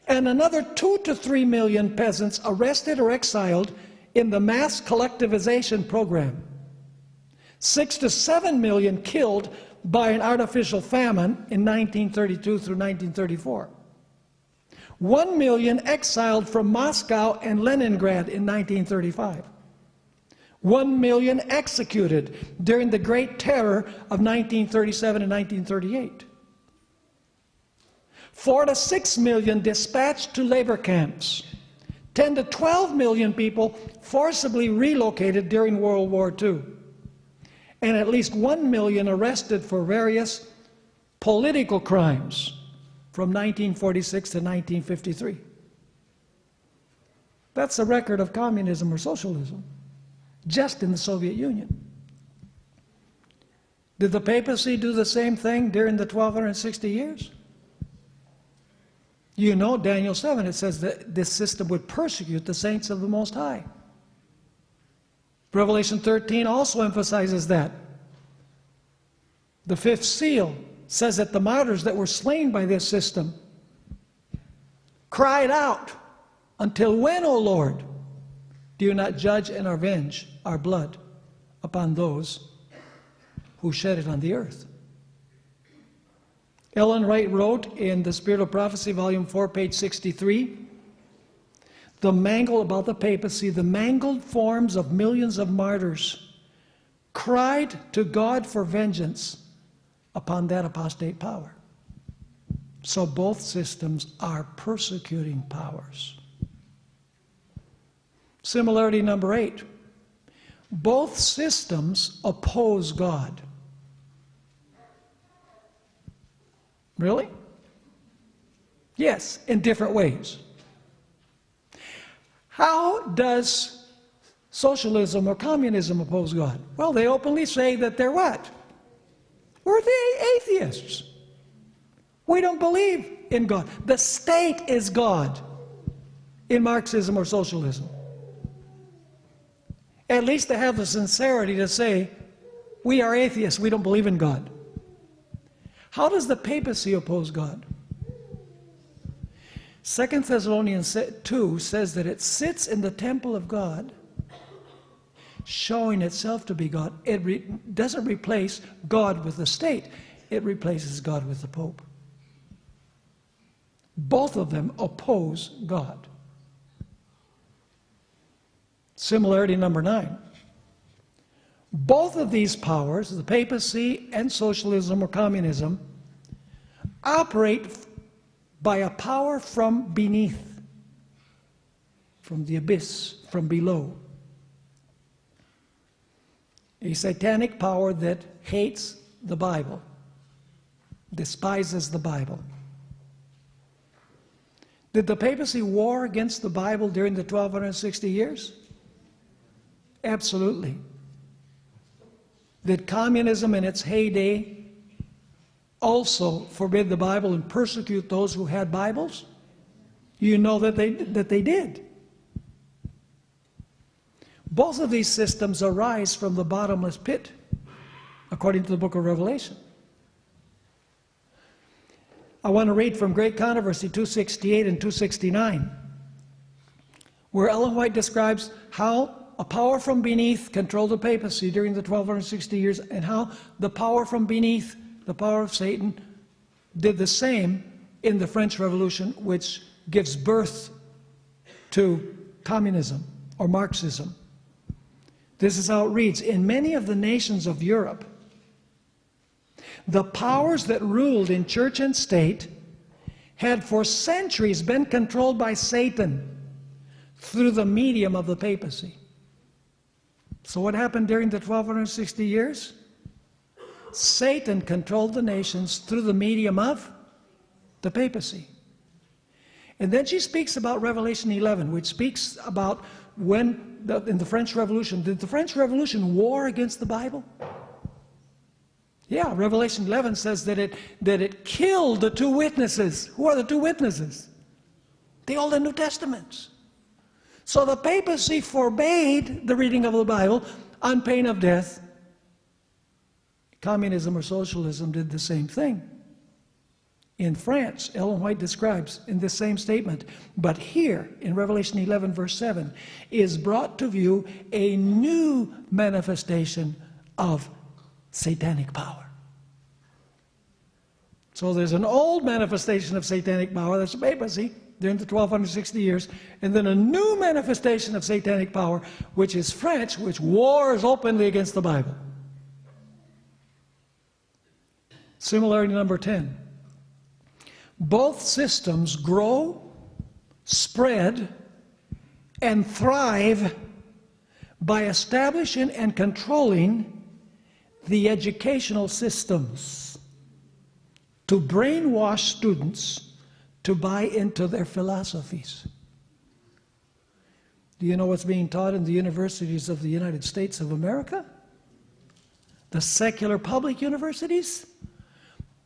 And another 2 to 3 million peasants arrested or exiled in the mass collectivization program. 6 to 7 million killed by an artificial famine in 1932 through 1934. 1 million exiled from Moscow and Leningrad in 1935. 1 million executed during the Great Terror of 1937 and 1938. 4 to 6 million dispatched to labor camps. 10 to 12 million people forcibly relocated during World War II. And at least 1 million arrested for various political crimes from 1946 to 1953. That's the record of communism or socialism, just in the Soviet Union. Did the papacy do the same thing during the 1260 years? You know, Daniel 7, it says that this system would persecute the saints of the Most High. Revelation 13 also emphasizes that. The 5th seal says that the martyrs that were slain by this system cried out, "Until when, O Lord, do you not judge and avenge our blood upon those who shed it on the earth?" Ellen Wright wrote in The Spirit of Prophecy, Volume 4, page 63, the mangled forms of millions of martyrs cried to God for vengeance upon that apostate power. So both systems are persecuting powers. Similarity number 8. Both systems oppose God. Really? Yes, in different ways. How does socialism or communism oppose God? Well, they openly say that they're what? We're the atheists. We don't believe in God. The state is God in Marxism or socialism. At least they have the sincerity to say, we are atheists, we don't believe in God. How does the papacy oppose God? 2 Thessalonians 2 says that it sits in the temple of God, showing itself to be God. It doesn't replace God with the state. It replaces God with the Pope. Both of them oppose God. Similarity number 9. Both of these powers, the papacy and socialism or communism, operate by a power from beneath, from the abyss, from below. A satanic power that hates the Bible, despises the Bible. Did the papacy war against the Bible during the 1260 years? Absolutely. Did communism in its heyday also forbid the Bible and persecute those who had Bibles? You know that they did. Both of these systems arise from the bottomless pit, according to the book of Revelation. I want to read from Great Controversy 268 and 269, where Ellen White describes how a power from beneath controlled the papacy during the 1260 years, and how the power from beneath, the power of Satan, did the same in the French Revolution, which gives birth to communism or Marxism. This is how it reads. In many of the nations of Europe, the powers that ruled in church and state had for centuries been controlled by Satan through the medium of the papacy. So what happened during the 1260 years? Satan controlled the nations through the medium of the papacy. And then she speaks about Revelation 11, which speaks about when, in the French Revolution, did the French Revolution war against the Bible? Yeah, Revelation 11 says that it killed the two witnesses. Who are the two witnesses? The Old and New Testaments. So the papacy forbade the reading of the Bible on pain of death. Communism or socialism did the same thing. In France, Ellen White describes in this same statement, but here in Revelation 11 verse 7 is brought to view a new manifestation of satanic power. So there's an old manifestation of satanic power, that's the papacy, during the 1260 years, and then a new manifestation of satanic power, which is French, which wars openly against the Bible. Similarity number 10. Both systems grow, spread, and thrive by establishing and controlling the educational systems to brainwash students to buy into their philosophies. Do you know what's being taught in the universities of the United States of America? The secular public universities?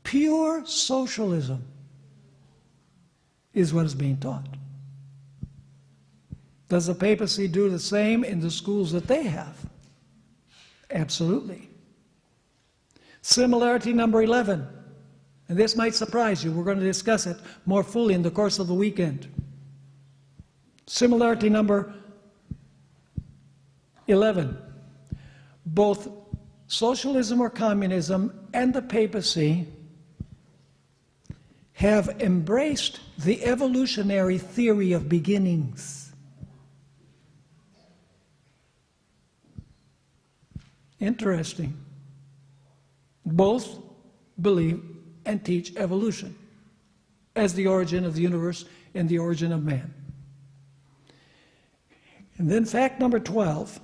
Pure socialism is what is being taught. Does the papacy do the same in the schools that they have? Absolutely. Similarity number 11. And this might surprise you. We're going to discuss it more fully in the course of the weekend. Similarity number 11. Both socialism or communism and the papacy have embraced the evolutionary theory of beginnings. Interesting. Both believe and teach evolution as the origin of the universe and the origin of man. And then fact number 12,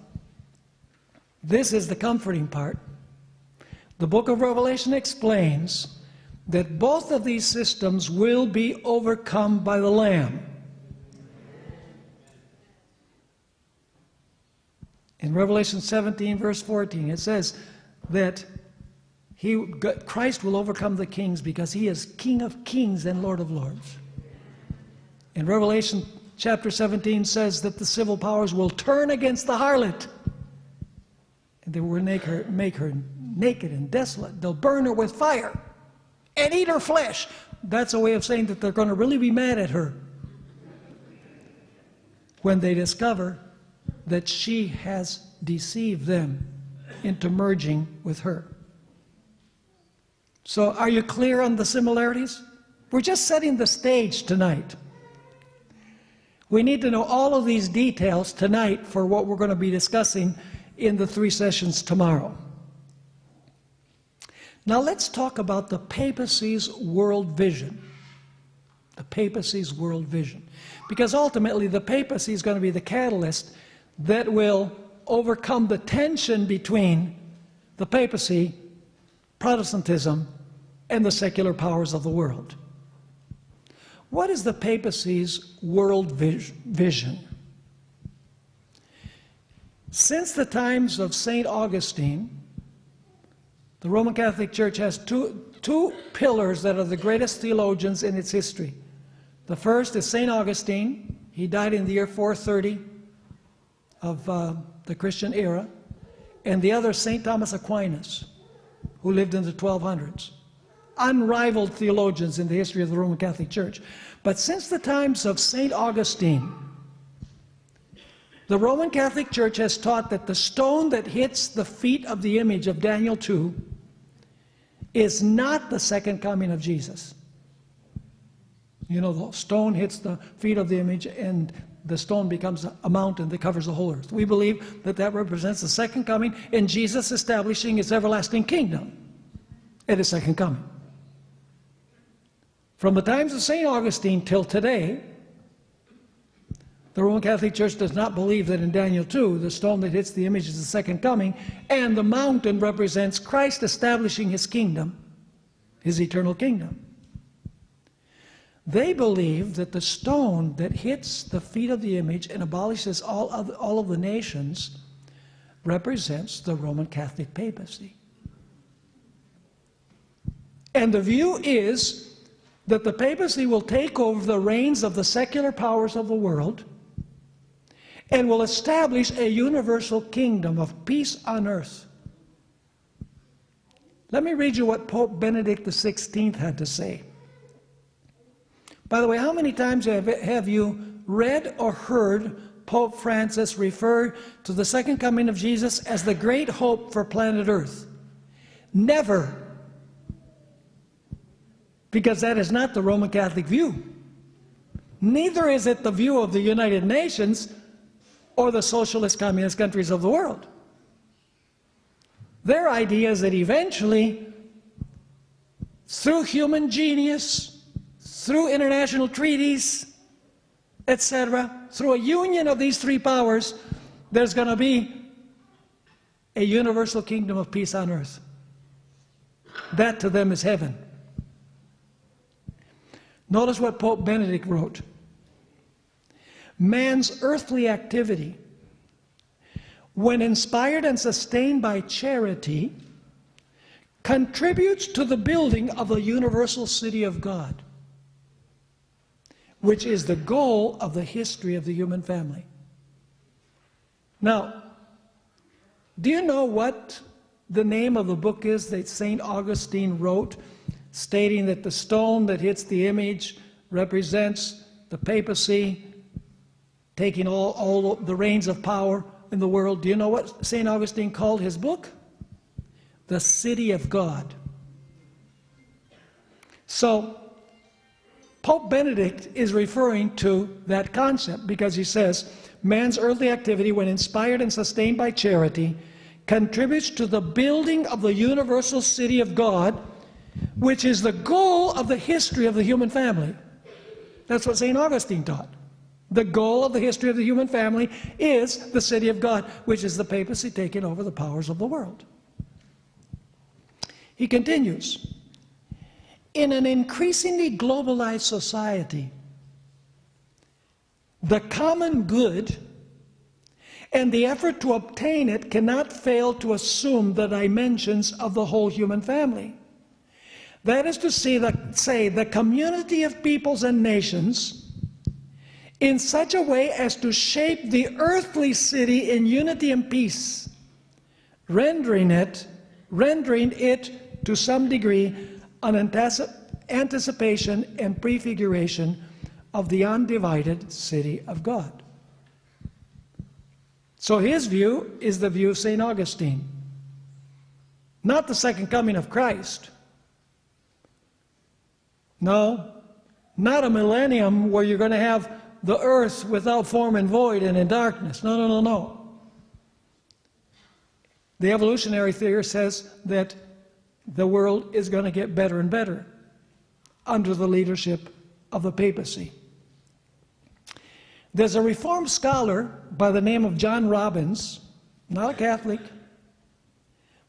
this is the comforting part. The book of Revelation explains that both of these systems will be overcome by the Lamb. In Revelation 17 verse 14 it says that Christ will overcome the kings because he is King of kings and Lord of lords. In Revelation chapter 17 says that the civil powers will turn against the harlot. And they will make her naked and desolate. They'll burn her with fire and eat her flesh. That's a way of saying that they're going to really be mad at her when they discover that she has deceived them into merging with her. So are you clear on the similarities? We're just setting the stage tonight. We need to know all of these details tonight for what we're going to be discussing in the 3 sessions tomorrow. Now let's talk about the papacy's world vision. The papacy's world vision. Because ultimately the papacy is going to be the catalyst that will overcome the tension between the papacy, Protestantism, and the secular powers of the world. What is the papacy's world vision? Since the times of St. Augustine, the Roman Catholic Church has two pillars that are the greatest theologians in its history. The first is St. Augustine. He died in the year 430 of the Christian era. And the other, St. Thomas Aquinas, who lived in the 1200s. Unrivaled theologians in the history of the Roman Catholic Church. But since the times of St. Augustine, the Roman Catholic Church has taught that the stone that hits the feet of the image of Daniel 2 is not the second coming of Jesus. You know, the stone hits the feet of the image and the stone becomes a mountain that covers the whole earth. We believe that that represents the second coming and Jesus establishing his everlasting kingdom at his second coming. From the times of St. Augustine till today, the Roman Catholic Church does not believe that in Daniel 2, the stone that hits the image is the second coming, and the mountain represents Christ establishing his kingdom, his eternal kingdom. They believe that the stone that hits the feet of the image and abolishes all of the nations represents the Roman Catholic papacy. And the view is that the papacy will take over the reins of the secular powers of the world and will establish a universal kingdom of peace on earth. Let me read you what Pope Benedict XVI had to say. By the way, how many times have you read or heard Pope Francis refer to the second coming of Jesus as the great hope for planet Earth? Never. Because that is not the Roman Catholic view. Neither is it the view of the United Nations or the socialist communist countries of the world. Their idea is that eventually, through human genius, through international treaties, etc., through a union of these three powers, there's going to be a universal kingdom of peace on earth. That to them is heaven. Notice what Pope Benedict wrote. Man's earthly activity, when inspired and sustained by charity, contributes to the building of the universal city of God, which is the goal of the history of the human family. Now, do you know what the name of the book is that St. Augustine wrote, stating that the stone that hits the image represents the papacy taking all the reins of power in the world? Do you know what St. Augustine called his book? The City of God. So, Pope Benedict is referring to that concept because he says, man's earthly activity, when inspired and sustained by charity, contributes to the building of the universal city of God, which is the goal of the history of the human family. That's what St. Augustine taught. The goal of the history of the human family is the city of God, which is the papacy taking over the powers of the world. He continues, in an increasingly globalized society, the common good and the effort to obtain it cannot fail to assume the dimensions of the whole human family. That is to say, the community of peoples and nations in such a way as to shape the earthly city in unity and peace, rendering it to some degree an anticipation and prefiguration of the undivided city of God. So his view is the view of St. Augustine. Not the second coming of Christ. No, not a millennium where you're going to have the earth without form and void and in darkness. No, no, no, no. The evolutionary theory says that the world is going to get better and better under the leadership of the papacy. There's a Reformed scholar by the name of John Robbins, not a Catholic,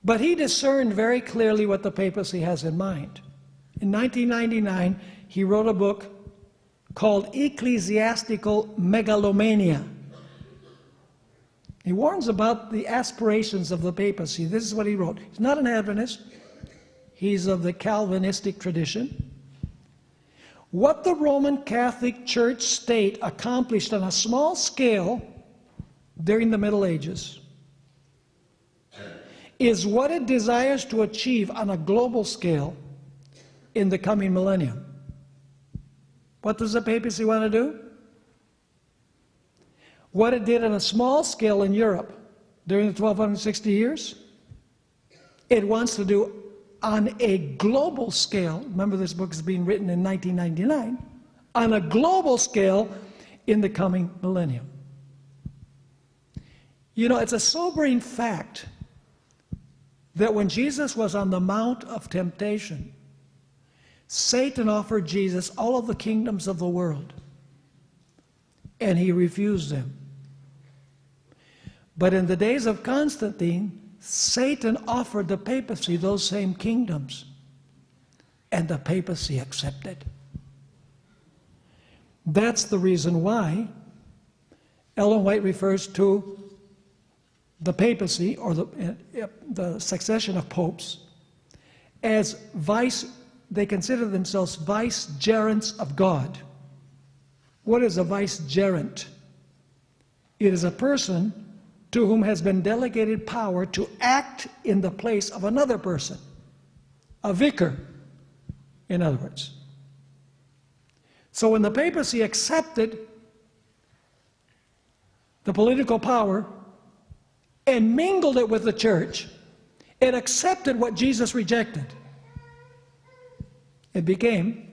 but he discerned very clearly what the papacy has in mind. In 1999, he wrote a book called ecclesiastical megalomania. He warns about the aspirations of the papacy. This is what he wrote. He's not an Adventist. He's of the Calvinistic tradition. What the Roman Catholic Church state accomplished on a small scale during the Middle Ages is what it desires to achieve on a global scale in the coming millennium. What does the papacy want to do? What it did on a small scale in Europe during the 1260 years, it wants to do on a global scale. Remember, this book is being written in 1999. On a global scale in the coming millennium. You know, it's a sobering fact that when Jesus was on the Mount of Temptation, Satan offered Jesus all of the kingdoms of the world, and he refused them. But in the days of Constantine, Satan offered the papacy those same kingdoms, and the papacy accepted. That's the reason why Ellen White refers to the papacy, or the succession of popes, as they consider themselves vicegerents of God. What is a vicegerent? It is a person to whom has been delegated power to act in the place of another person. A vicar, in other words. So when the papacy accepted the political power and mingled it with the church, it accepted what Jesus rejected. It became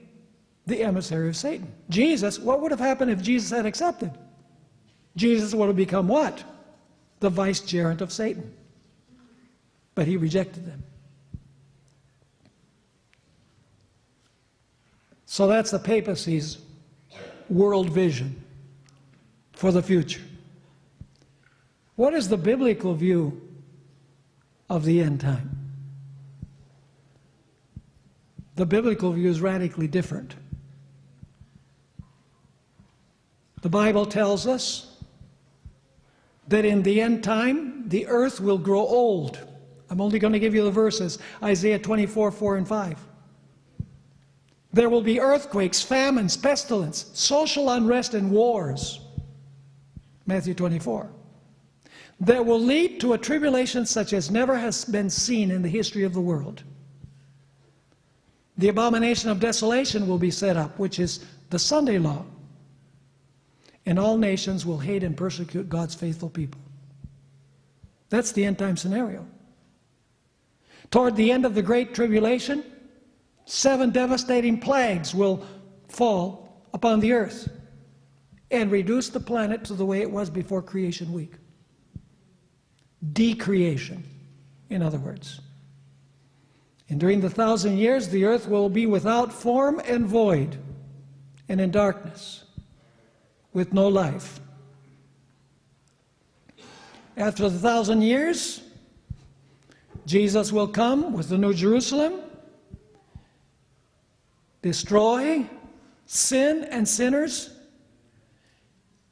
the emissary of Satan. Jesus, what would have happened if Jesus had accepted? Jesus would have become what? The vicegerent of Satan. But he rejected them. So that's the papacy's world vision for the future. What is the biblical view of the end time? The biblical view is radically different. The Bible tells us that in the end time, the earth will grow old. I'm only going to give you the verses. Isaiah 24, 4 and 5. There will be earthquakes, famines, pestilence, social unrest, and wars. Matthew 24. That will lead to a tribulation such as never has been seen in the history of the world. The abomination of desolation will be set up, which is the Sunday law. And all nations will hate and persecute God's faithful people. That's the end time scenario. Toward the end of the Great Tribulation, 7 devastating plagues will fall upon the earth and reduce the planet to the way it was before creation week. Decreation, in other words. And during the 1,000 years, the earth will be without form and void, and in darkness, with no life. After the 1,000 years, Jesus will come with the New Jerusalem, destroy sin and sinners,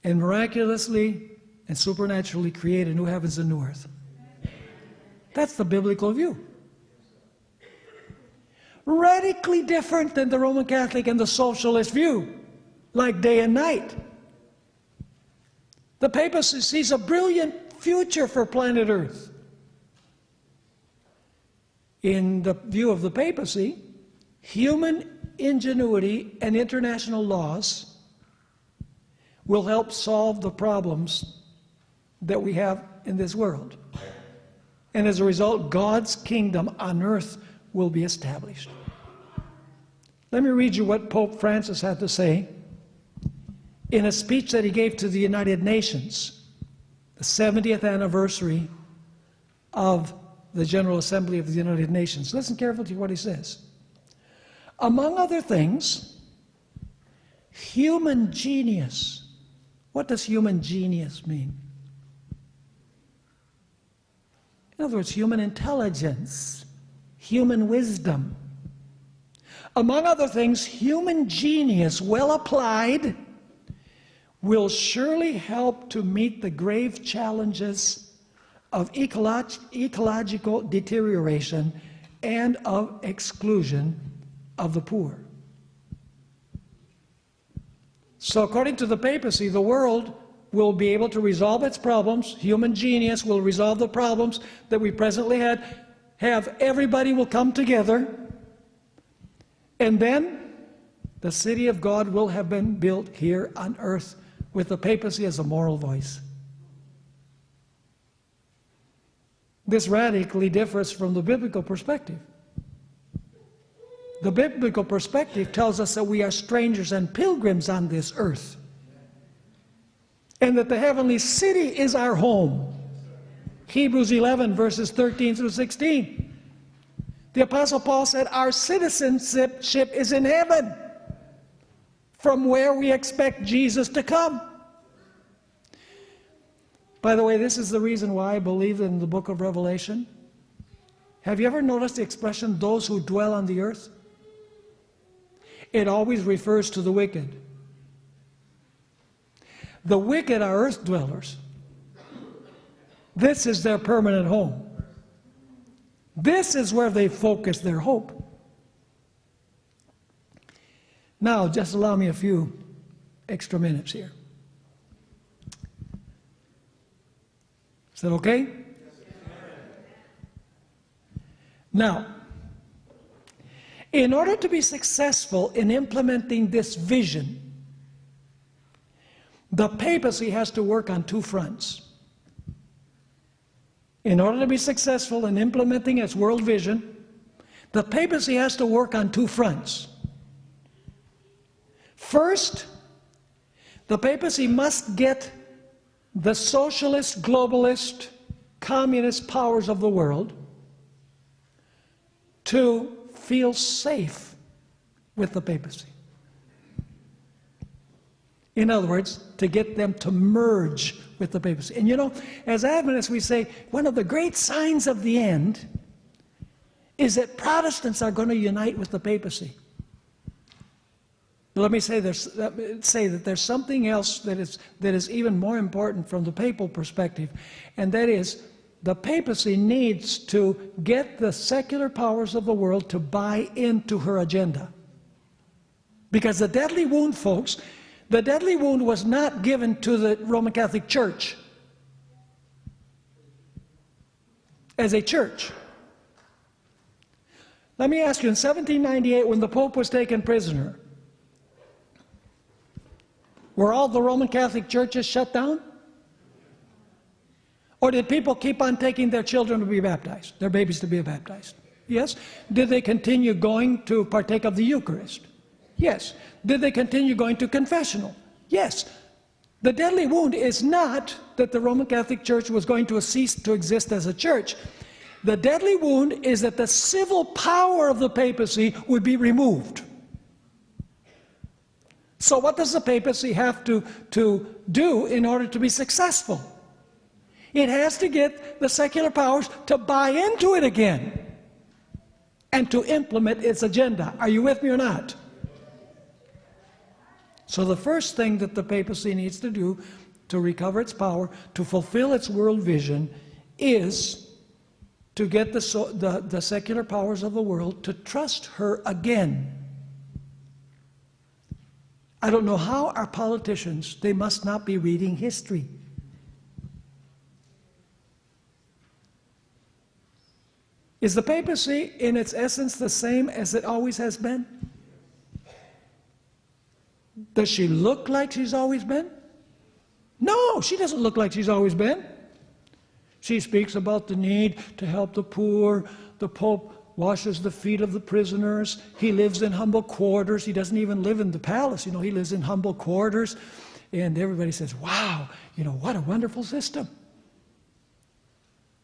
and miraculously and supernaturally create a new heavens and new earth. That's the biblical view. Radically different than the Roman Catholic and the socialist view, like day and night. The papacy sees a brilliant future for planet Earth. In the view of the papacy, human ingenuity and international laws will help solve the problems that we have in this world. And as a result, God's kingdom on earth will be established. Let me read you what Pope Francis had to say in a speech that he gave to the United Nations, the 70th anniversary of the General Assembly of the United Nations. Listen carefully to what he says. Among other things, human genius. What does human genius mean? In other words, human intelligence, human wisdom, Among other things, human genius, well applied, will surely help to meet the grave challenges of ecological deterioration and of exclusion of the poor. So according to the papacy, the world will be able to resolve its problems. Human genius will resolve the problems that we presently have. Everybody will come together, and then the city of God will have been built here on earth with the papacy as a moral voice. This radically differs from the biblical perspective. The biblical perspective tells us that we are strangers and pilgrims on this earth, and that the heavenly city is our home. Hebrews 11, verses 13 through 16. The Apostle Paul said, our citizenship is in heaven, from where we expect Jesus to come. By the way, this is the reason why I believe in the book of Revelation. Have you ever noticed the expression, those who dwell on the earth? It always refers to the wicked. The wicked are earth dwellers. This is their permanent home. This is where they focus their hope. Now, just allow me a few extra minutes here. Is that okay? Now, in order to be successful in implementing this vision, the papacy has to work on two fronts. In order to be successful in implementing its world vision, the papacy has to work on two fronts. First, the papacy must get the socialist, globalist, communist powers of the world to feel safe with the papacy. In other words, to get them to merge with the papacy. And you know, as Adventists we say, one of the great signs of the end is that Protestants are going to unite with the papacy. Let me say that there's something else that is even more important from the papal perspective, and that is the papacy needs to get the secular powers of the world to buy into her agenda. Because the deadly wound, folks, the deadly wound was not given to the Roman Catholic Church as a church. Let me ask you, in 1798, when the Pope was taken prisoner, were all the Roman Catholic churches shut down? Or did people keep on taking their children to be baptized, their babies to be baptized? Yes. Did they continue going to partake of the Eucharist? Yes. Did they continue going to confessional? Yes. The deadly wound is not that the Roman Catholic Church was going to cease to exist as a church. The deadly wound is that the civil power of the papacy would be removed. So what does the papacy have to do in order to be successful? It has to get the secular powers to buy into it again and to implement its agenda. Are you with me or not? So the first thing that the papacy needs to do to recover its power, to fulfill its world vision, is to get the secular powers of the world to trust her again. I don't know how our politicians, they must not be reading history. Is the papacy in its essence the same as it always has been? Does she look like she's always been? No, she doesn't look like she's always been. She speaks about the need to help the poor. The Pope washes the feet of the prisoners. He lives in humble quarters. He doesn't even live in the palace. You know, he lives in humble quarters. And everybody says, wow, you know, what a wonderful system.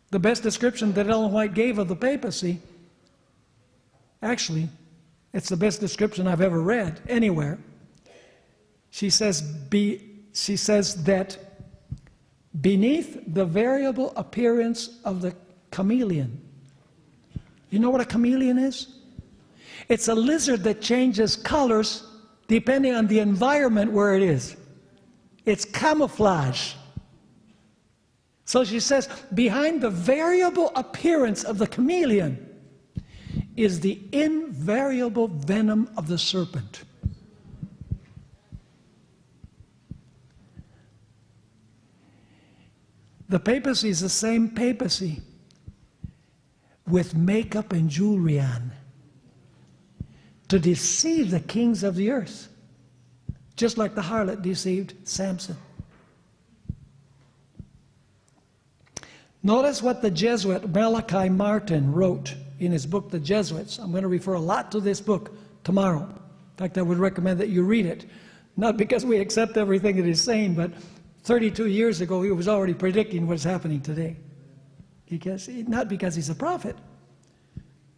The best description that Ellen White gave of the papacy, actually, it's the best description I've ever read anywhere. She says that beneath the variable appearance of the chameleon. You know what a chameleon is? It's a lizard that changes colors depending on the environment where it is. It's camouflage. So she says, behind the variable appearance of the chameleon is the invariable venom of the serpent. The papacy is the same papacy with makeup and jewelry on to deceive the kings of the earth, just like the harlot deceived Samson. Notice what the Jesuit Malachi Martin wrote in his book, The Jesuits. I'm going to refer a lot to this book tomorrow. In fact, I would recommend that you read it. Not because we accept everything that he's saying, but 32 years ago, he was already predicting what's happening today. Not because he's a prophet,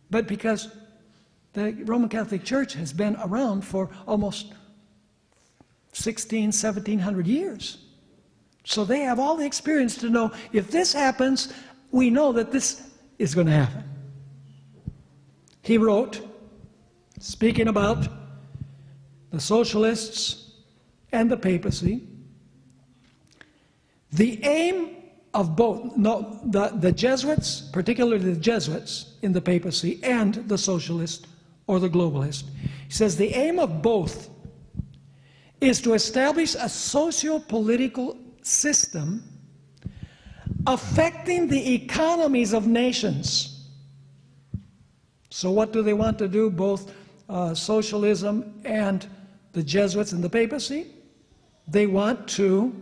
but because the Roman Catholic Church has been around for almost 1700 years. So they have all the experience to know if this happens, we know that this is going to happen. He wrote, speaking about the socialists and the papacy, the aim of both, the Jesuits, particularly the Jesuits in the papacy, and the socialist or the globalist, he says the aim of both is to establish a socio-political system affecting the economies of nations. So what do they want to do, both socialism and the Jesuits and the papacy? They want to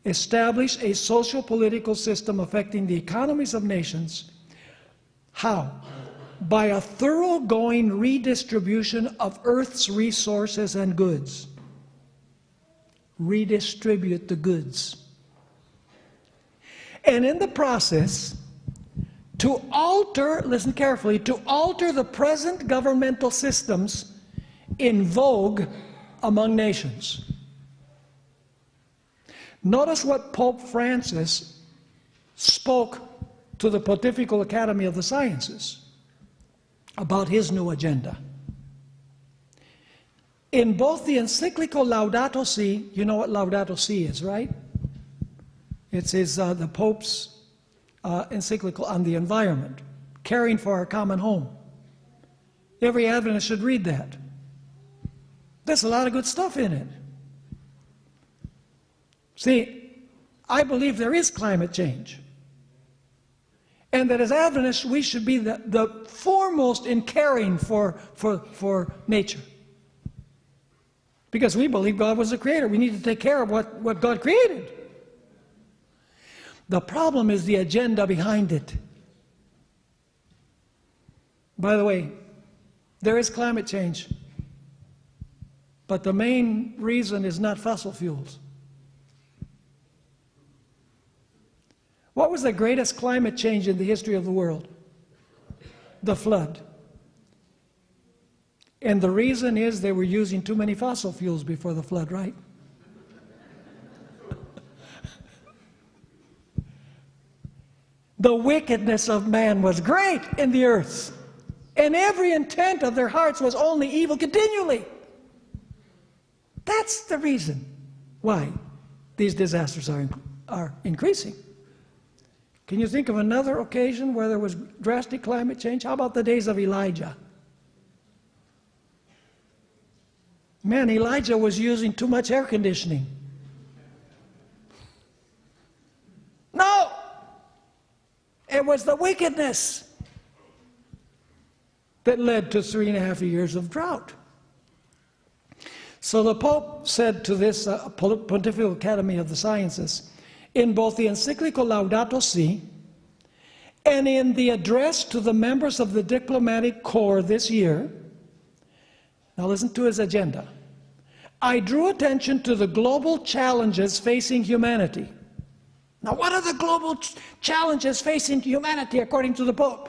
establish a socio-political system affecting the economies of nations. How? By a thoroughgoing redistribution of Earth's resources and goods. Redistribute the goods. And in the process, to alter, listen carefully, to alter the present governmental systems in vogue among nations. Notice what Pope Francis spoke to the Pontifical Academy of the Sciences about his new agenda. In both the encyclical Laudato Si, you know what Laudato Si is, right? It's the Pope's encyclical on the environment, caring for our common home. Every Adventist should read that. There's a lot of good stuff in it. See, I believe there is climate change. And that as Adventists, we should be the foremost in caring for nature. Because we believe God was the creator. We need to take care of what God created. The problem is the agenda behind it. By the way, there is climate change. But the main reason is not fossil fuels. What was the greatest climate change in the history of the world? The flood. And the reason is they were using too many fossil fuels before the flood, right? The wickedness of man was great in the earth, and every intent of their hearts was only evil continually. That's the reason why these disasters are increasing. Can you think of another occasion where there was drastic climate change? How about the days of Elijah? Man, Elijah was using too much air conditioning. No! It was the wickedness that led to 3.5 years of drought. So the Pope said to this Pontifical Academy of the Sciences, in both the encyclical Laudato Si and in the address to the members of the diplomatic corps this year, now listen to his agenda. I drew attention to the global challenges facing humanity. Now, what are the global challenges facing humanity according to the Pope?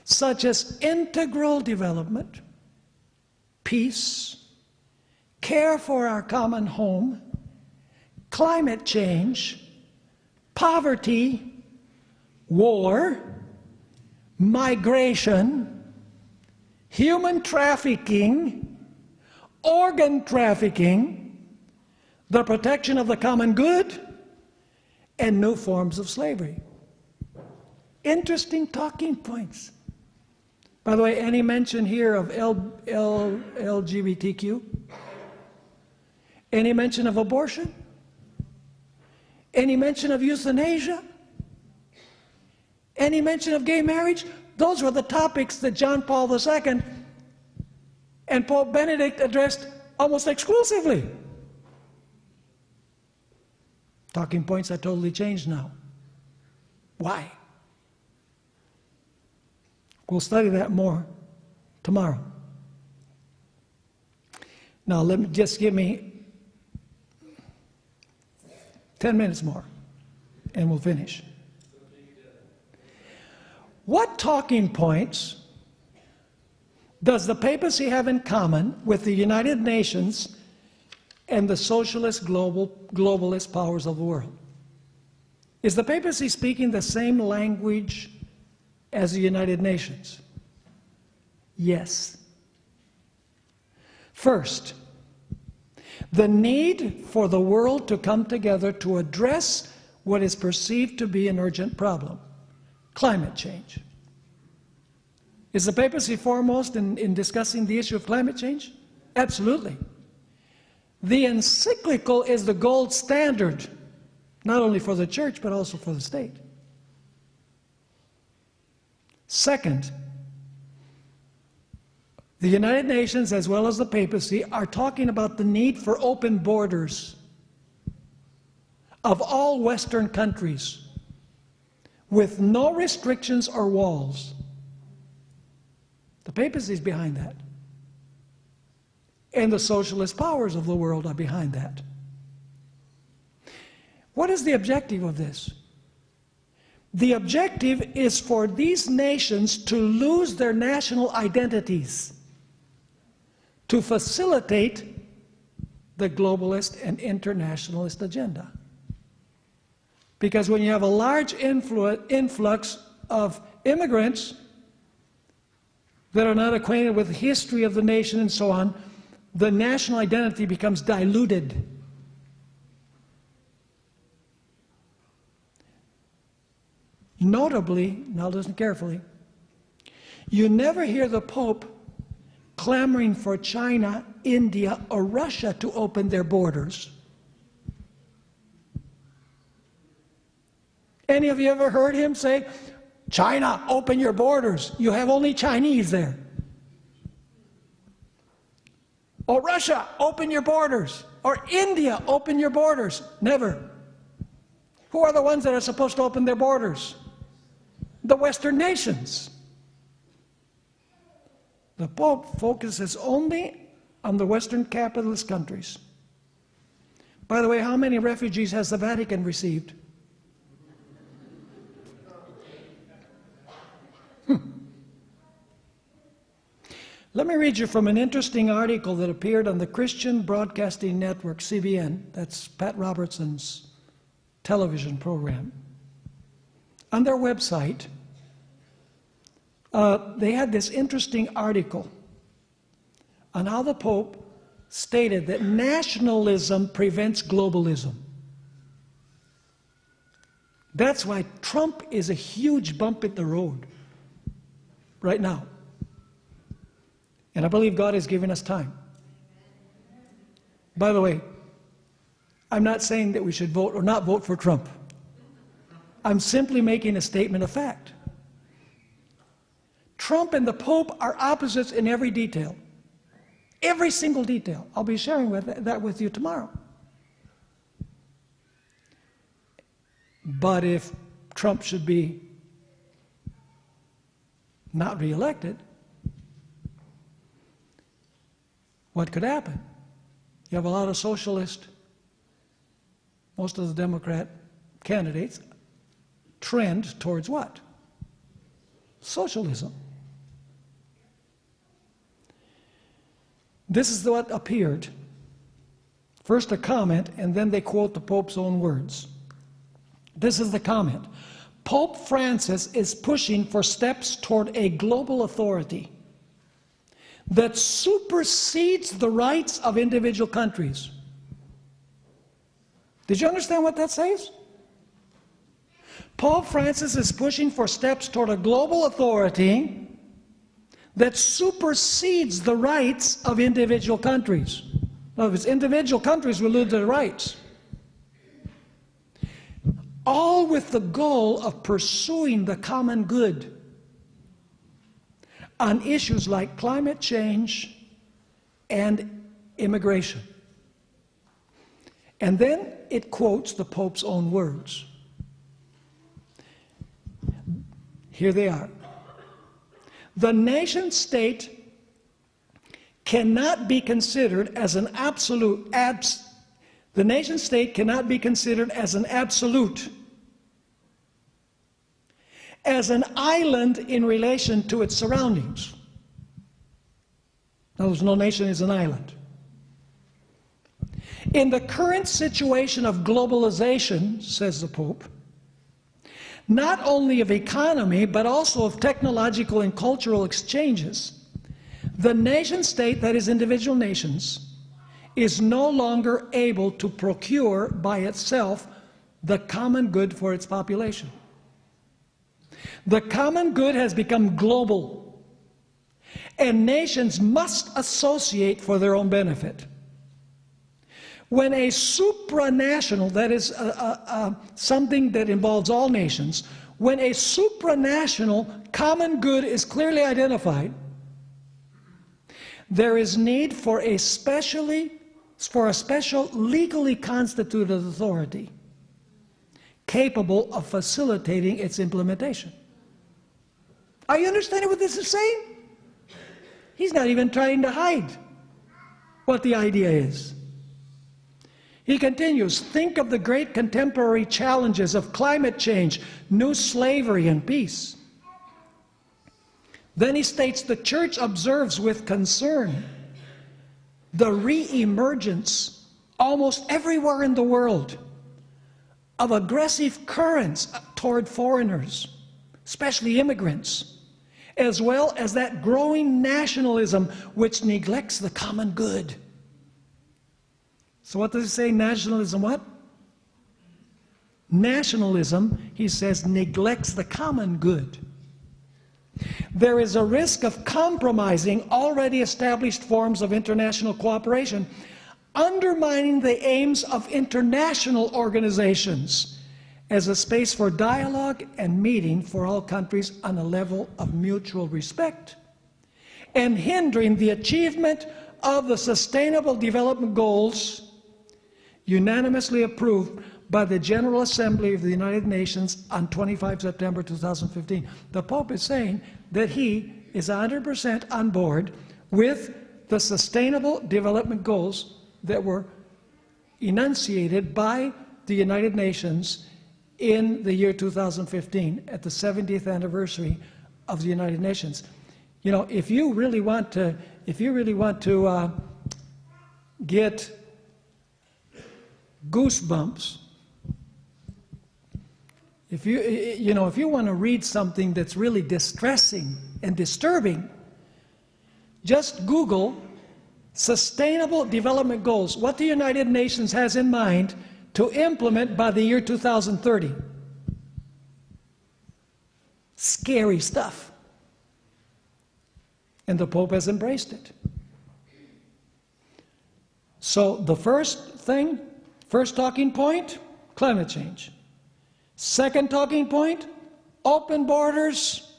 Such as integral development, peace, care for our common home, climate change, poverty, war, migration, human trafficking, organ trafficking, the protection of the common good, and new forms of slavery. Interesting talking points. By the way, any mention here of LGBTQ? Any mention of abortion? Any mention of euthanasia? Any mention of gay marriage? Those were the topics that John Paul II and Pope Benedict addressed almost exclusively. Talking points are totally changed now. Why? We'll study that more tomorrow. Now, give me 10 minutes more, and we'll finish. What talking points does the papacy have in common with the United Nations and the socialist globalist powers of the world? Is the papacy speaking the same language as the United Nations? Yes. First, the need for the world to come together to address what is perceived to be an urgent problem: climate change. Is the papacy foremost in discussing the issue of climate change? Absolutely. The encyclical is the gold standard, not only for the church, but also for the state. Second, the United Nations, as well as the papacy, are talking about the need for open borders of all Western countries with no restrictions or walls. The papacy is behind that. And the socialist powers of the world are behind that. What is the objective of this? The objective is for these nations to lose their national identities to facilitate the globalist and internationalist agenda. Because when you have a large influx of immigrants that are not acquainted with the history of the nation and so on, the national identity becomes diluted. Notably, now listen carefully, you never hear the Pope clamoring for China, India, or Russia to open their borders. Any of you ever heard him say, China, open your borders, you have only Chinese there? Or Russia, open your borders. Or India, open your borders. Never. Who are the ones that are supposed to open their borders? The Western nations. The Pope focuses only on the Western capitalist countries. By the way, how many refugees has the Vatican received? Let me read you from an interesting article that appeared on the Christian Broadcasting Network, CBN. That's Pat Robertson's television program. On their website, they had this interesting article on how the Pope stated that nationalism prevents globalism. That's why Trump is a huge bump in the road right now. And I believe God has given us time. By the way, I'm not saying that we should vote or not vote for Trump. I'm simply making a statement of fact. Trump and the Pope are opposites in every detail. Every single detail. I'll be sharing that with you tomorrow. But if Trump should be not reelected, what could happen? You have a lot of socialist, most of the Democrat candidates trend towards what? Socialism. This is what appeared. First a comment, and then they quote the Pope's own words. This is the comment. Pope Francis is pushing for steps toward a global authority. that supersedes the rights of individual countries. Did you understand what that says? Pope Francis is pushing for steps toward a global authority that supersedes the rights of individual countries. In other words, individual countries will lose their rights. All with the goal of pursuing the common good on issues like climate change and immigration. And then it quotes the Pope's own words. Here they are. The nation state cannot be considered as an absolute. The nation state cannot be considered as an absolute, as an island in relation to its surroundings. In other words, no nation is an island. In the current situation of globalization, says the Pope, not only of economy, but also of technological and cultural exchanges, the nation-state, that is individual nations, is no longer able to procure by itself the common good for its population. The common good has become global, and nations must associate for their own benefit. When a supranational, that is something that involves all nations, when a supranational common good is clearly identified, there is need for a special legally constituted authority capable of facilitating its implementation. Are you understanding what this is saying? He's not even trying to hide what the idea is. He continues, think of the great contemporary challenges of climate change, new slavery, and peace. Then he states, the church observes with concern the re-emergence almost everywhere in the world of aggressive currents toward foreigners, especially immigrants, as well as that growing nationalism which neglects the common good. So what does it say? Nationalism what? Nationalism, he says, neglects the common good. There is a risk of compromising already established forms of international cooperation, undermining the aims of international organizations as a space for dialogue and meeting for all countries on a level of mutual respect, and hindering the achievement of the Sustainable Development Goals unanimously approved by the General Assembly of the United Nations on 25 September 2015. The Pope is saying that he is 100% on board with the Sustainable Development Goals that were enunciated by the United Nations in the year 2015 at the 70th anniversary of the United Nations. You know, if you really want to get goosebumps, if you want to read something that's really distressing and disturbing, just Google Sustainable Development Goals, what the United Nations has in mind to implement by the year 2030. Scary stuff. And the Pope has embraced it. So the first talking point, climate change. Second talking point, open borders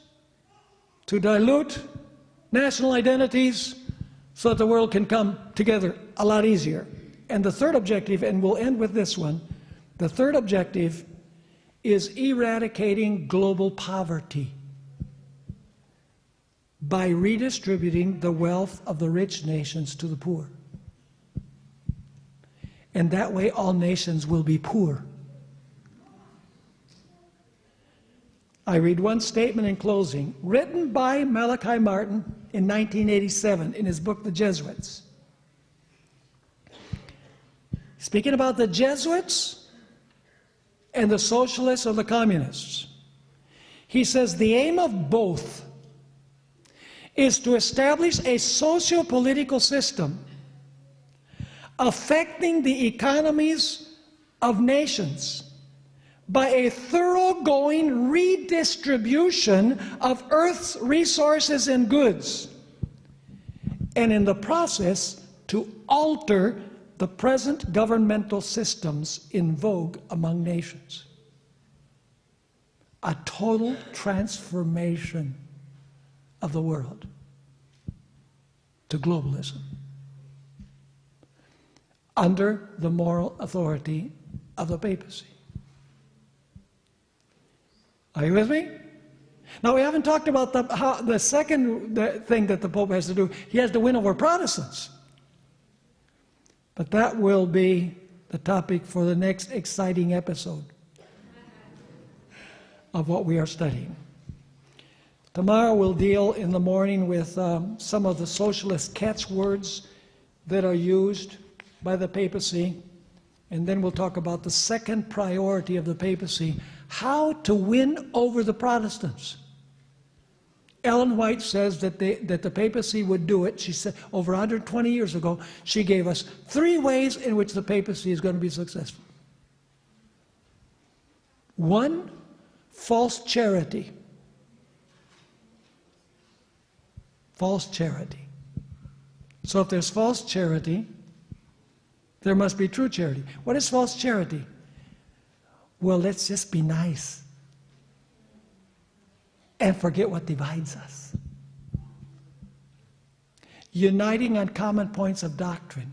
to dilute national identities so that the world can come together a lot easier. And the third objective, and we'll end with this one, the third objective is eradicating global poverty by redistributing the wealth of the rich nations to the poor. And that way all nations will be poor. I read one statement in closing, written by Malachi Martin in 1987 in his book, The Jesuits. Speaking about the Jesuits and the socialists or the communists, he says the aim of both is to establish a socio-political system affecting the economies of nations by a thoroughgoing redistribution of Earth's resources and goods, and in the process to alter the present governmental systems in vogue among nations. A total transformation of the world to globalism under the moral authority of the papacy. Are you with me? Now, we haven't talked about the second thing that the Pope has to do. He has to win over Protestants. But that will be the topic for the next exciting episode of what we are studying. Tomorrow we'll deal in the morning with some of the socialist catchwords that are used by the papacy, and then we'll talk about the second priority of the papacy, how to win over the Protestants. Ellen White says that the papacy would do it. She said over 120 years ago, she gave us 3 ways in which the papacy is going to be successful. 1, false charity. False charity. So if there's false charity, there must be true charity. What is false charity? Well, let's just be nice and forget what divides us. Uniting on common points of doctrine.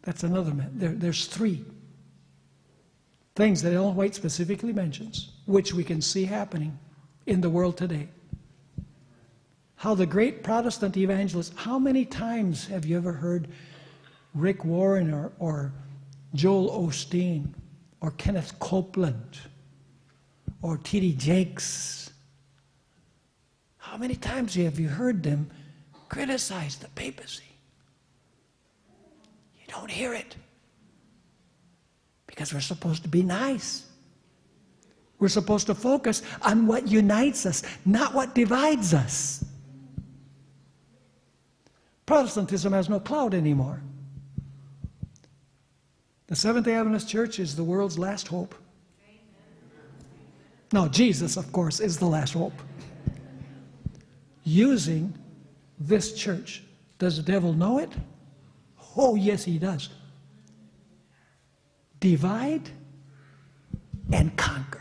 That's another. There's 3 things that Ellen White specifically mentions, which we can see happening in the world today. How the great Protestant evangelists, how many times have you ever heard Rick Warren or Joel Osteen or Kenneth Copeland or T.D. Jakes? How many times have you heard them criticize the papacy? You don't hear it because we're supposed to be nice. We're supposed to focus on what unites us, not what divides us. Protestantism has no clout anymore. The Seventh-day Adventist Church is the world's last hope. No, Jesus, of course, is the last hope. Using this church. Does the devil know it? Oh, yes, he does. Divide and conquer.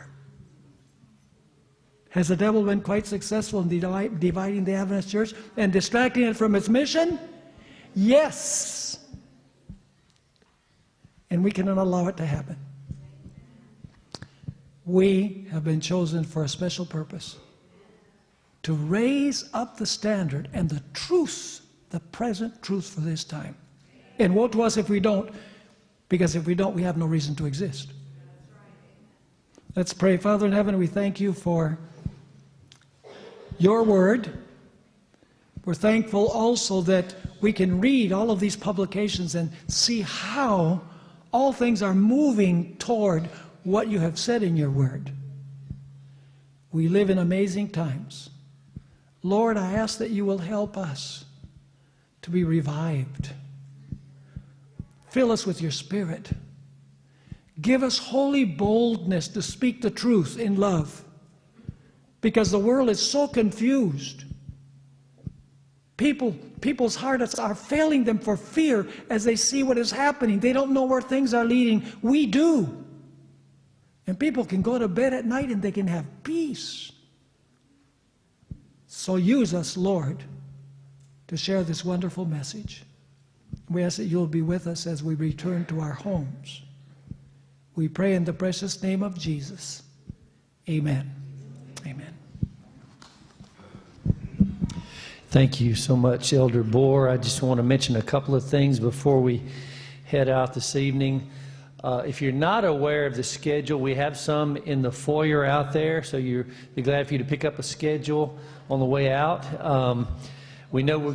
Has the devil been quite successful in dividing the Adventist church and distracting it from its mission? Yes. And we cannot allow it to happen. We have been chosen for a special purpose, to raise up the standard and the truths, the present truths for this time. And woe to us if we don't, because if we don't, we have no reason to exist. Let's pray. Father in heaven, we thank you for your word. We're thankful also that we can read all of these publications and see how all things are moving toward what you have said in your word. We live in amazing times. Lord, I ask that you will help us to be revived. Fill us with your Spirit. Give us holy boldness to speak the truth in love, because the world is so confused. People's hearts are failing them for fear as they see what is happening. They don't know where things are leading. We do. And people can go to bed at night and they can have peace. So use us, Lord, to share this wonderful message. We ask that you'll be with us as we return to our homes. We pray in the precious name of Jesus. Amen. Amen. Thank you so much, Elder Bohr. I just want to mention a couple of things before we head out this evening. If you're not aware of the schedule, we have some in the foyer out there, so you'd be glad for you to pick up a schedule on the way out. We know we're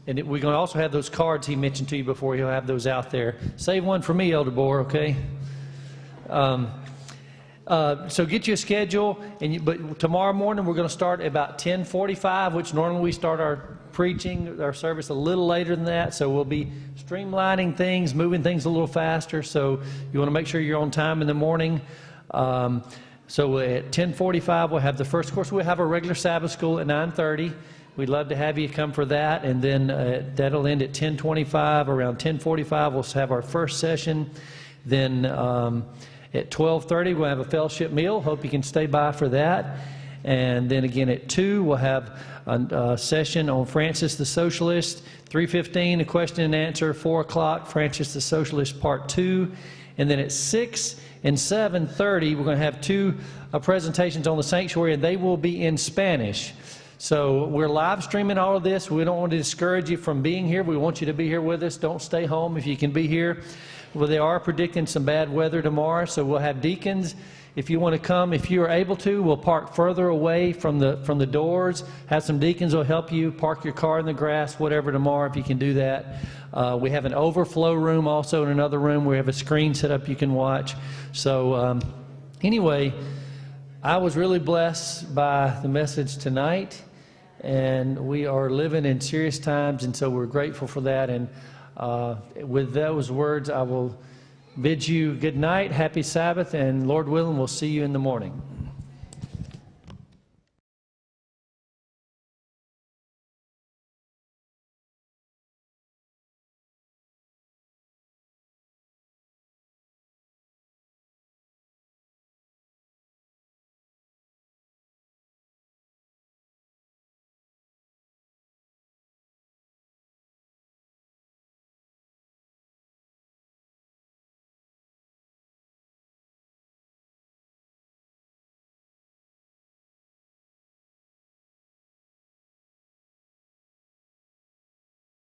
going to also have those cards he mentioned to you before. He'll have those out there. Save one for me, Elder Bohr, okay? So get you a schedule, but tomorrow morning we're going to start at about 10:45, which normally we start our preaching, our service a little later than that. So we'll be streamlining things, moving things a little faster. So you want to make sure you're on time in the morning. So at 10:45 we'll have the first course. We'll have a regular Sabbath school at 9:30. We'd love to have you come for that, and then that'll end at 10:25. Around 10:45 we'll have our first session. Then at 12:30 we'll have a fellowship meal. Hope you can stay by for that. And then again at 2 we'll have a session on Francis the Socialist. 3:15 a question and answer. 4 o'clock Francis the Socialist Part 2. And then at 6 and 7:30 we're going to have two presentations on the sanctuary, and they will be in Spanish. So we're live streaming all of this. We don't want to discourage you from being here. We want you to be here with us. Don't stay home if you can be here. Well, they are predicting some bad weather tomorrow, so we'll have deacons. If you want to come, if you are able to, we'll park further away from the doors. Have some deacons who will help you park your car in the grass, whatever, tomorrow, if you can do that. We have an overflow room also in another room. We have a screen set up you can watch. So anyway, I was really blessed by the message tonight, and we are living in serious times, and so we're grateful for that. And with those words, I will bid you good night, happy Sabbath, and Lord willing, we'll see you in the morning.